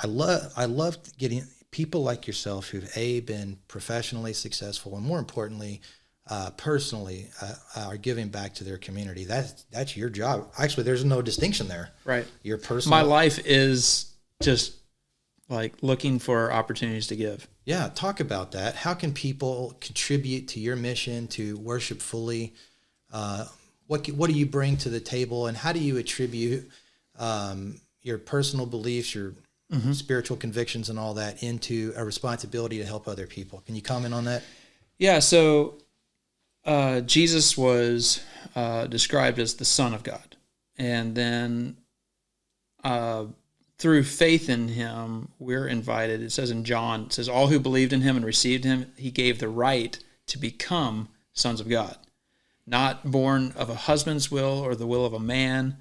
[SPEAKER 1] I love getting people like yourself who've been professionally successful and more importantly, personally are giving back to their community. That's your job. Actually, there's no distinction there.
[SPEAKER 2] Right.
[SPEAKER 1] Your personal.
[SPEAKER 2] My life is just like looking for opportunities to give.
[SPEAKER 1] Yeah, talk about that. How can people contribute to your mission to worship fully? What do you bring to the table, and how do you attribute your personal beliefs, your spiritual convictions, and all that into a responsibility to help other people? Can you comment on that?
[SPEAKER 2] Yeah. So Jesus was described as the Son of God, and then through faith in him, we're invited. It says in John, it says, all who believed in him and received him, he gave the right to become sons of God. Not born of a husband's will or the will of a man,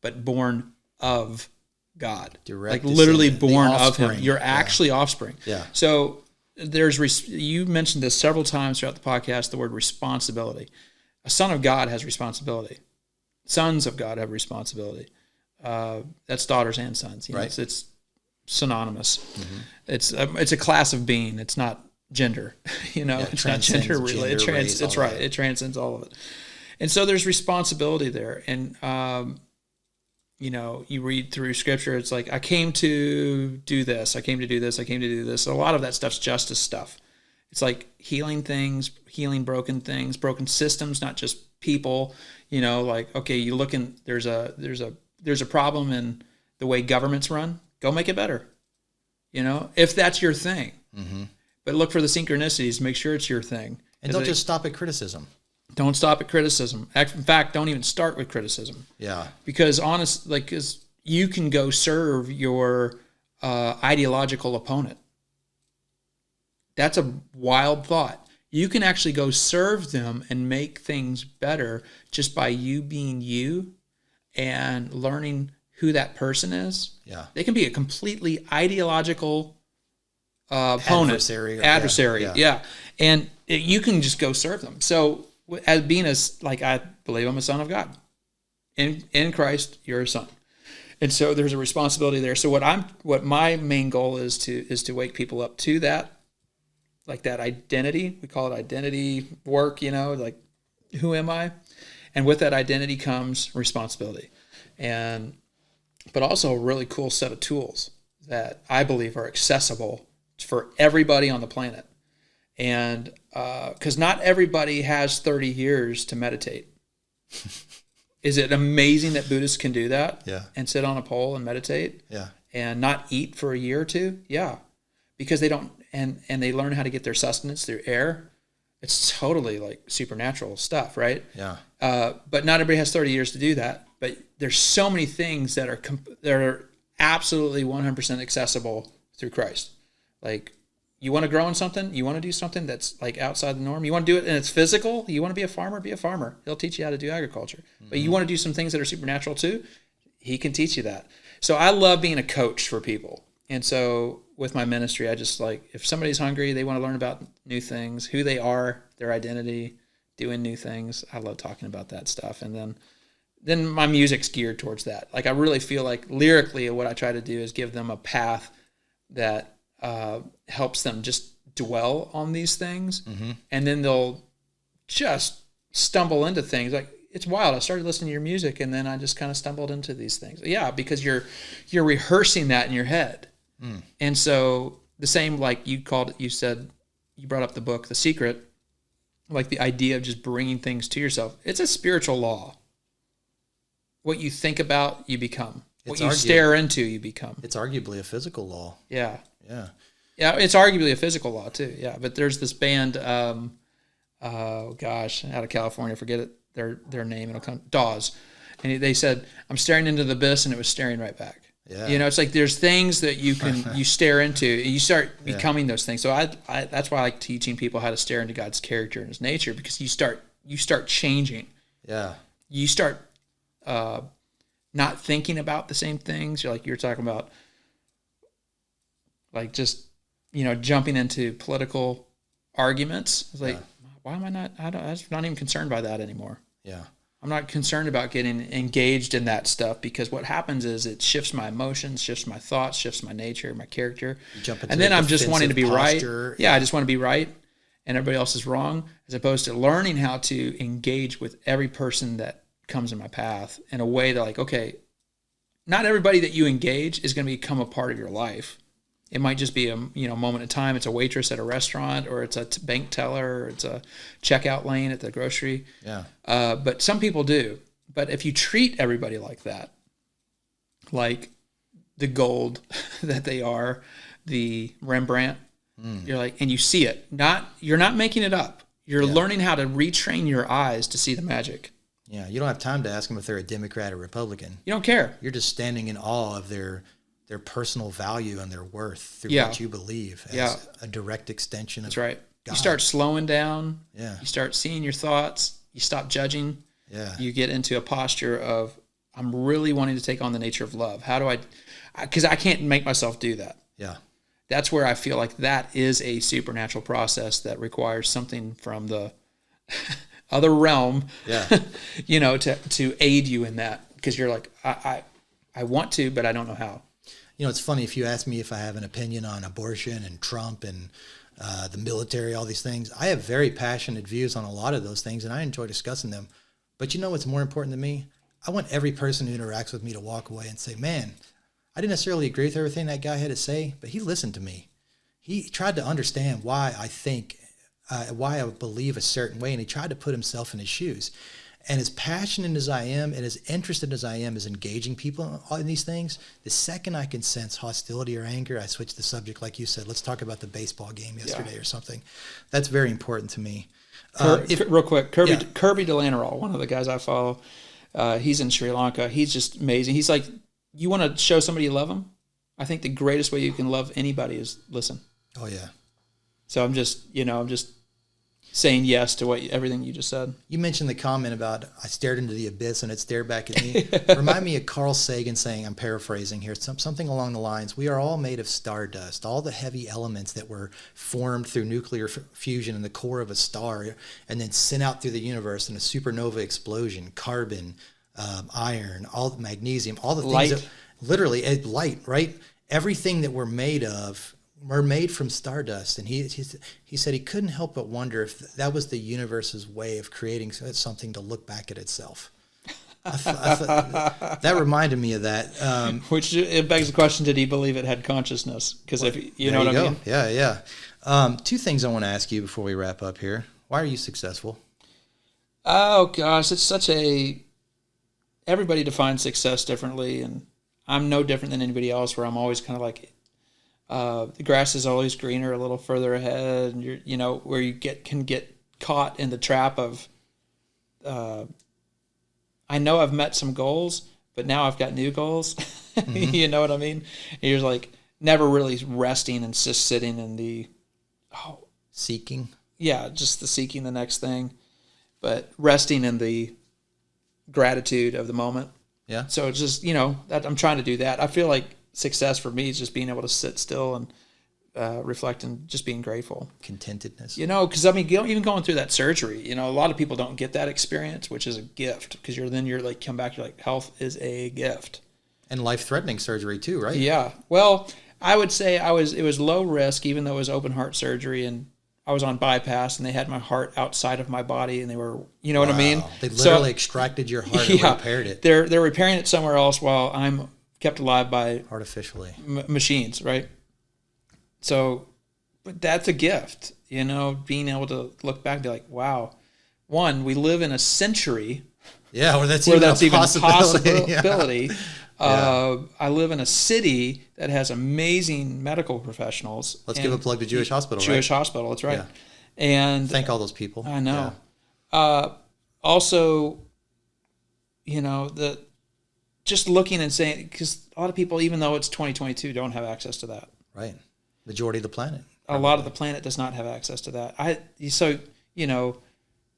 [SPEAKER 2] but born of God.
[SPEAKER 1] Direct
[SPEAKER 2] like literally born of him. You're actually offspring.
[SPEAKER 1] Yeah.
[SPEAKER 2] So you mentioned this several times throughout the podcast, the word responsibility. A son of God has responsibility. Sons of God have responsibility. That's daughters and sons.
[SPEAKER 1] Right.
[SPEAKER 2] It's synonymous. Mm-hmm. It's a class of being. It's not gender. It's not gender related. It transcends all of it. And so there's responsibility there. And you read through Scripture. It's like I came to do this. I came to do this. I came to do this. So a lot of that stuff's justice stuff. It's like healing things, healing broken things, broken systems, not just people. Like okay, you look and there's a problem in the way governments run, go make it better, if that's your thing. Mm-hmm. But look for the synchronicities, make sure it's your thing.
[SPEAKER 1] And don't just stop at criticism.
[SPEAKER 2] Don't stop at criticism. In fact, don't even start with criticism.
[SPEAKER 1] Yeah.
[SPEAKER 2] Because you can go serve your ideological opponent. That's a wild thought. You can actually go serve them and make things better just by you being you and learning who that person is.
[SPEAKER 1] Yeah.
[SPEAKER 2] They can be a completely ideological opponent. Adversary. Yeah. And you can just go serve them. So as being I believe I'm a son of God. In Christ, you're a son. And so there's a responsibility there. So what my main goal is to wake people up to that, like that identity. We call it identity work, like who am I? And with that identity comes responsibility, but also a really cool set of tools that I believe are accessible for everybody on the planet. And because not everybody has 30 years to meditate. Is it amazing that Buddhists can do that?
[SPEAKER 1] Yeah.
[SPEAKER 2] And sit on a pole and meditate?
[SPEAKER 1] Yeah.
[SPEAKER 2] And not eat for a year or two? Yeah. Because they don't, and they learn how to get their sustenance through air. It's totally like supernatural stuff, right?
[SPEAKER 1] Yeah.
[SPEAKER 2] But not everybody has 30 years to do that. But there's so many things that are absolutely 100% accessible through Christ. Like, you want to grow in something? You want to do something that's like outside the norm? You want to do it and it's physical? You want to be a farmer? Be a farmer. He'll teach you how to do agriculture. Mm-hmm. But you want to do some things that are supernatural too? He can teach you that. So I love being a coach for people. And so with my ministry, I just if somebody's hungry, they want to learn about new things, who they are, their identity, doing new things. I love talking about that stuff. And then my music's geared towards that. Like I really feel like lyrically what I try to do is give them a path that helps them just dwell on these things. Mm-hmm. And then they'll just stumble into things. Like it's wild. I started listening to your music, and then I just kind of stumbled into these things. Yeah, because you're rehearsing that in your head. And so the same, like you said, you brought up the book, The Secret, like the idea of just bringing things to yourself. It's a spiritual law. What you think about, you become. What you stare into, you become.
[SPEAKER 1] It's arguably a physical law.
[SPEAKER 2] Yeah.
[SPEAKER 1] Yeah.
[SPEAKER 2] Yeah, it's arguably a physical law too. Yeah, but there's this band, out of California, forget it, their name, it'll come, Dawes. And they said, I'm staring into the abyss, and it was staring right back.
[SPEAKER 1] Yeah.
[SPEAKER 2] You know, it's like there's things that you stare into, and you start becoming those things. So I that's why I like teaching people how to stare into God's character and His nature, because you start changing.
[SPEAKER 1] Yeah.
[SPEAKER 2] You start not thinking about the same things. You're talking about, like, just, you know, jumping into political arguments. It's like, why am I not? I'm not even concerned by that anymore.
[SPEAKER 1] Yeah.
[SPEAKER 2] I'm not concerned about getting engaged in that stuff, because what happens is it shifts my emotions, shifts my thoughts, shifts my nature, my character.
[SPEAKER 1] And then I'm
[SPEAKER 2] just wanting to be
[SPEAKER 1] posture.
[SPEAKER 2] Right. Yeah, I just want to be right, and everybody else is wrong, as opposed to learning how to engage with every person that comes in my path in a way that, like, okay, not everybody that you engage is going to become a part of your life. It might just be a moment in time. It's a waitress at a restaurant, or it's a bank teller, or it's a checkout lane at the grocery.
[SPEAKER 1] Yeah.
[SPEAKER 2] But some people do. But if you treat everybody like that, like the gold that they are, the Rembrandt, you're like, and you see it. You're not making it up. You're learning how to retrain your eyes to see the magic.
[SPEAKER 1] Yeah. You don't have time to ask them if they're a Democrat or Republican.
[SPEAKER 2] You don't care.
[SPEAKER 1] You're just standing in awe of their personal value and their worth through what you believe as a direct extension of
[SPEAKER 2] That's right.
[SPEAKER 1] God.
[SPEAKER 2] You start slowing down.
[SPEAKER 1] Yeah.
[SPEAKER 2] You start seeing your thoughts. You stop judging.
[SPEAKER 1] Yeah.
[SPEAKER 2] You get into a posture of, I'm really wanting to take on the nature of love. How do because I can't make myself do that.
[SPEAKER 1] Yeah.
[SPEAKER 2] That's where I feel like that is a supernatural process that requires something from the other realm, you know, to aid you in that. Because you're like, I want to, but I don't know how.
[SPEAKER 1] You know, it's funny, if you ask me if I have an opinion on abortion and Trump and the military, all these things, I have very passionate views on a lot of those things, and I enjoy discussing them. But you know what's more important to me? I want every person who interacts with me to walk away and say, man, I didn't necessarily agree with everything that guy had to say, but he listened to me. He tried to understand why I think, why I believe a certain way, and he tried to put himself in his shoes. And as passionate as I am, and as interested as I am as engaging people in these things, the second I can sense hostility or anger, I switch the subject, like you said. Let's talk about the baseball game yesterday or something. That's very important to me.
[SPEAKER 2] Real quick, Kirby Delanerol, one of the guys I follow, he's in Sri Lanka. He's just amazing. He's like, you want to show somebody you love them? I think the greatest way you can love anybody is listen.
[SPEAKER 1] Oh, yeah.
[SPEAKER 2] So I'm just saying yes to everything you just said.
[SPEAKER 1] You mentioned the comment about I stared into the abyss and it stared back at me. Remind me of Carl Sagan saying, I'm paraphrasing here, something along the lines, we are all made of stardust. All the heavy elements that were formed through nuclear fusion in the core of a star and then sent out through the universe in a supernova explosion, carbon, iron, all the magnesium, all the things
[SPEAKER 2] light.
[SPEAKER 1] That literally light, right? Everything that we're made of were made from stardust, and he said he couldn't help but wonder if that was the universe's way of creating something to look back at itself. That reminded me of that.
[SPEAKER 2] Which it begs the question: did he believe it had consciousness? Because if you know what I mean.
[SPEAKER 1] Yeah. Two things I want to ask you before we wrap up here. Why are you successful?
[SPEAKER 2] Oh gosh, it's such a. Everybody defines success differently, and I'm no different than anybody else. Where I'm always kind of like. The grass is always greener a little further ahead, and where you can get caught in the trap of, I know I've met some goals, but now I've got new goals. Mm-hmm. You know what I mean? And you're like never really resting and just sitting in the,
[SPEAKER 1] seeking.
[SPEAKER 2] Yeah, just the seeking the next thing, but resting in the gratitude of the moment.
[SPEAKER 1] Yeah.
[SPEAKER 2] So it's just that I'm trying to do that. I feel like. Success for me is just being able to sit still and reflect and just being grateful.
[SPEAKER 1] Contentedness.
[SPEAKER 2] Because even going through that surgery, a lot of people don't get that experience, which is a gift. Because you're like come back, you're like, health is a gift.
[SPEAKER 1] And life-threatening surgery too, right?
[SPEAKER 2] Yeah. Well, I would say it was low risk, even though it was open heart surgery, and I was on bypass and they had my heart outside of my body and they were, you know what I mean?
[SPEAKER 1] They literally extracted your heart and repaired it.
[SPEAKER 2] They're repairing it somewhere else while I'm kept alive by
[SPEAKER 1] artificially
[SPEAKER 2] machines, right? So, but that's a gift, you know, being able to look back and be like, wow, one, we live in a century
[SPEAKER 1] where that's even a possibility.
[SPEAKER 2] I live in a city that has amazing medical professionals.
[SPEAKER 1] Let's give a plug to Jewish Hospital,
[SPEAKER 2] Jewish Hospital, that's right. Yeah. And
[SPEAKER 1] thank all those people.
[SPEAKER 2] I know. Yeah. Also, you know, just looking and saying, because a lot of people, even though it's 2022, don't have access to that.
[SPEAKER 1] Right. Majority of the planet.
[SPEAKER 2] A lot of the planet does not have access to that. So, you know,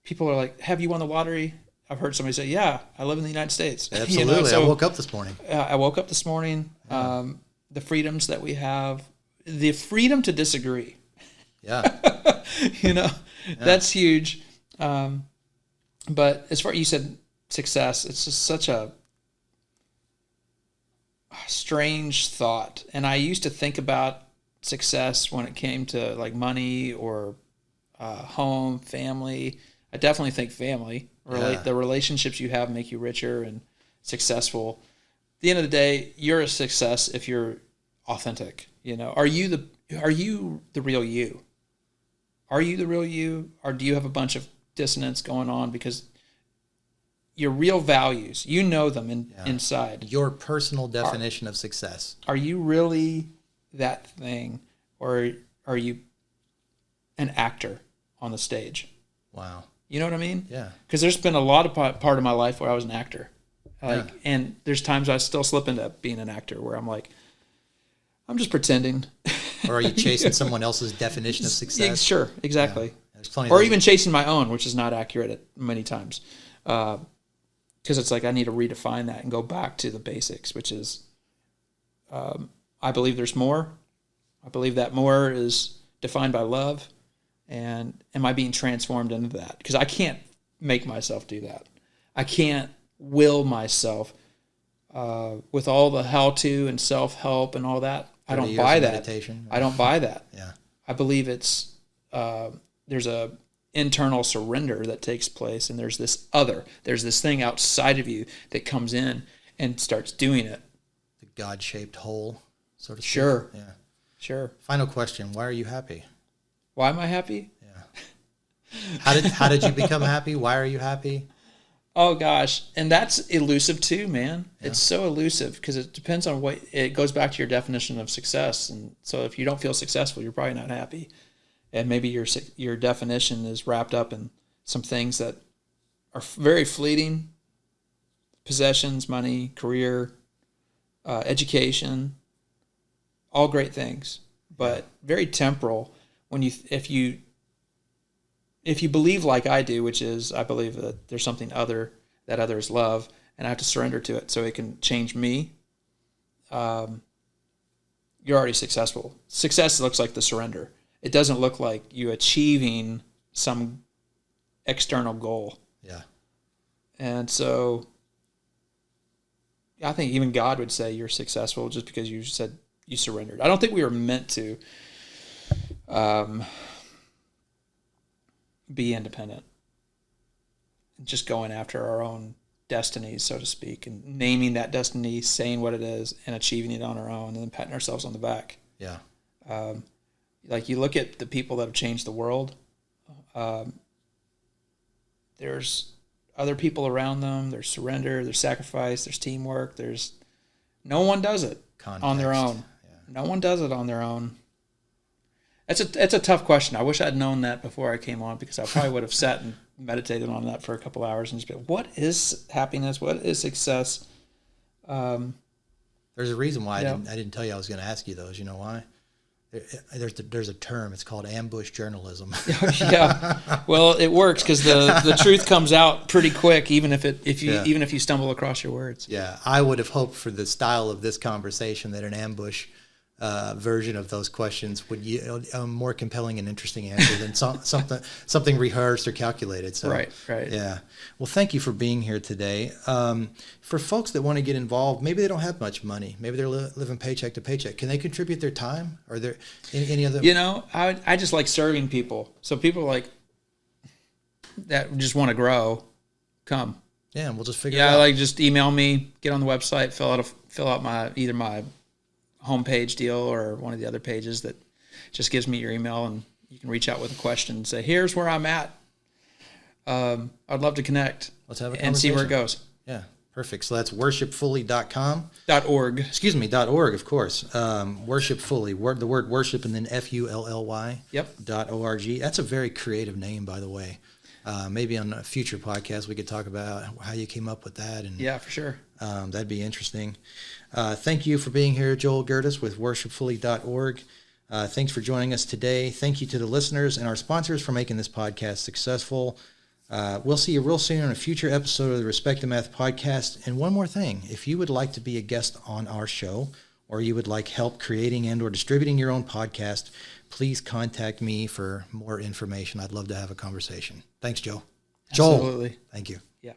[SPEAKER 2] people are like, have you won the lottery? I've heard somebody say, yeah, I live in the United States.
[SPEAKER 1] Absolutely. You know,
[SPEAKER 2] so,
[SPEAKER 1] I woke up this morning.
[SPEAKER 2] I woke up this morning. Yeah. The freedoms that we have, the freedom to disagree.
[SPEAKER 1] Yeah.
[SPEAKER 2] You know, that's huge. But as far as you said, success, it's just such a strange thought. And I used to think about success when it came to like money or home, family. I definitely think family. The relationships you have make you richer and successful. At the end of the day, you're a success if you're authentic. You know, are you the real you? Are you the real you, or do you have a bunch of dissonance going on because your real values, you know them inside?
[SPEAKER 1] Your personal definition of success.
[SPEAKER 2] Are you really that thing, or are you an actor on the stage?
[SPEAKER 1] Wow.
[SPEAKER 2] You know what I mean?
[SPEAKER 1] Yeah.
[SPEAKER 2] Because there's been a lot of part of my life where I was an actor. And there's times I still slip into being an actor where I'm like, I'm just pretending.
[SPEAKER 1] Or are you chasing someone else's definition of success?
[SPEAKER 2] Yeah, sure, exactly.
[SPEAKER 1] Yeah. There's plenty
[SPEAKER 2] or even chasing my own, which is not accurate at many times. Because it's like I need to redefine that and go back to the basics, which is I believe there's more. I believe that more is defined by love. And am I being transformed into that? Because I can't make myself do that. I can't will myself with all the how-to and self-help and all that. I don't buy that. Meditation. I don't buy that.
[SPEAKER 1] Yeah.
[SPEAKER 2] I believe it's there's a internal surrender that takes place, and there's this thing outside of you that comes in and starts doing it.
[SPEAKER 1] The God-shaped hole, so to speak.
[SPEAKER 2] Sure.
[SPEAKER 1] Yeah.
[SPEAKER 2] Sure.
[SPEAKER 1] Final question: why are you happy?
[SPEAKER 2] Why am I happy?
[SPEAKER 1] Yeah. How did you become happy? Why are you happy?
[SPEAKER 2] Oh gosh, and that's elusive too, man. Yeah. It's so elusive because it depends on it goes back to your definition of success. And so if you don't feel successful, you're probably not happy. And maybe your definition is wrapped up in some things that are very fleeting: possessions, money, career, education, all great things, but very temporal. If you believe like I do, which is I believe that there's something other that others love, and I have to surrender to it so it can change me, you're already successful. Success looks like the surrender. It doesn't look like you achieving some external goal.
[SPEAKER 1] Yeah.
[SPEAKER 2] And so I think even God would say you're successful just because you said you surrendered. I don't think we were meant to be independent, just going after our own destinies, so to speak, and naming that destiny, saying what it is, and achieving it on our own, and then patting ourselves on the back.
[SPEAKER 1] Yeah.
[SPEAKER 2] Like you look at the people that have changed the world, there's other people around them, there's surrender, there's sacrifice, there's teamwork, no one does it on their own. Yeah. No one does it on their own. It's a tough question. I wish I'd known that before I came on, because I probably would have sat and meditated on that for a couple hours and just been, what is happiness? What is success?
[SPEAKER 1] There's a reason why I didn't tell you I was going to ask you those. You know why? There's a term. It's called ambush journalism.
[SPEAKER 2] Yeah. Well, it works because the truth comes out pretty quick, even if you stumble across your words.
[SPEAKER 1] Yeah. I would have hoped for the style of this conversation that an ambush version of those questions would yield a more compelling and interesting answer than something rehearsed or calculated. So,
[SPEAKER 2] right.
[SPEAKER 1] Yeah. Well, thank you for being here today. For folks that want to get involved, maybe they don't have much money. Maybe they're living paycheck to paycheck. Can they contribute their time? Are there any other?
[SPEAKER 2] I just like serving people. So people like that just want to grow, come.
[SPEAKER 1] Yeah, and we'll just figure it out.
[SPEAKER 2] Yeah, like just email me, get on the website, fill out either my homepage deal or one of the other pages that just gives me your email, and you can reach out with a question and say, here's where I'm at. I'd love to connect.
[SPEAKER 1] Let's have a conversation
[SPEAKER 2] and see where it goes.
[SPEAKER 1] Yeah, perfect. So that's worshipfully.com.
[SPEAKER 2] .org.
[SPEAKER 1] Excuse me, .org, of course. Worship Fully, the word worship and then FULLY.
[SPEAKER 2] Yep.
[SPEAKER 1] .org. That's a very creative name, by the way. Maybe on a future podcast we could talk about how you came up with that. And
[SPEAKER 2] yeah, for sure.
[SPEAKER 1] That'd be interesting. Thank you for being here, Joel Gerdis with worshipfully.org. Thanks for joining us today. Thank you to the listeners and our sponsors for making this podcast successful. We'll see you real soon on a future episode of the Respect the Math podcast. And one more thing, if you would like to be a guest on our show, or you would like help creating and or distributing your own podcast, please contact me for more information. I'd love to have a conversation. Thanks, Joe.
[SPEAKER 2] Absolutely.
[SPEAKER 1] Joel, thank you.
[SPEAKER 2] Yeah.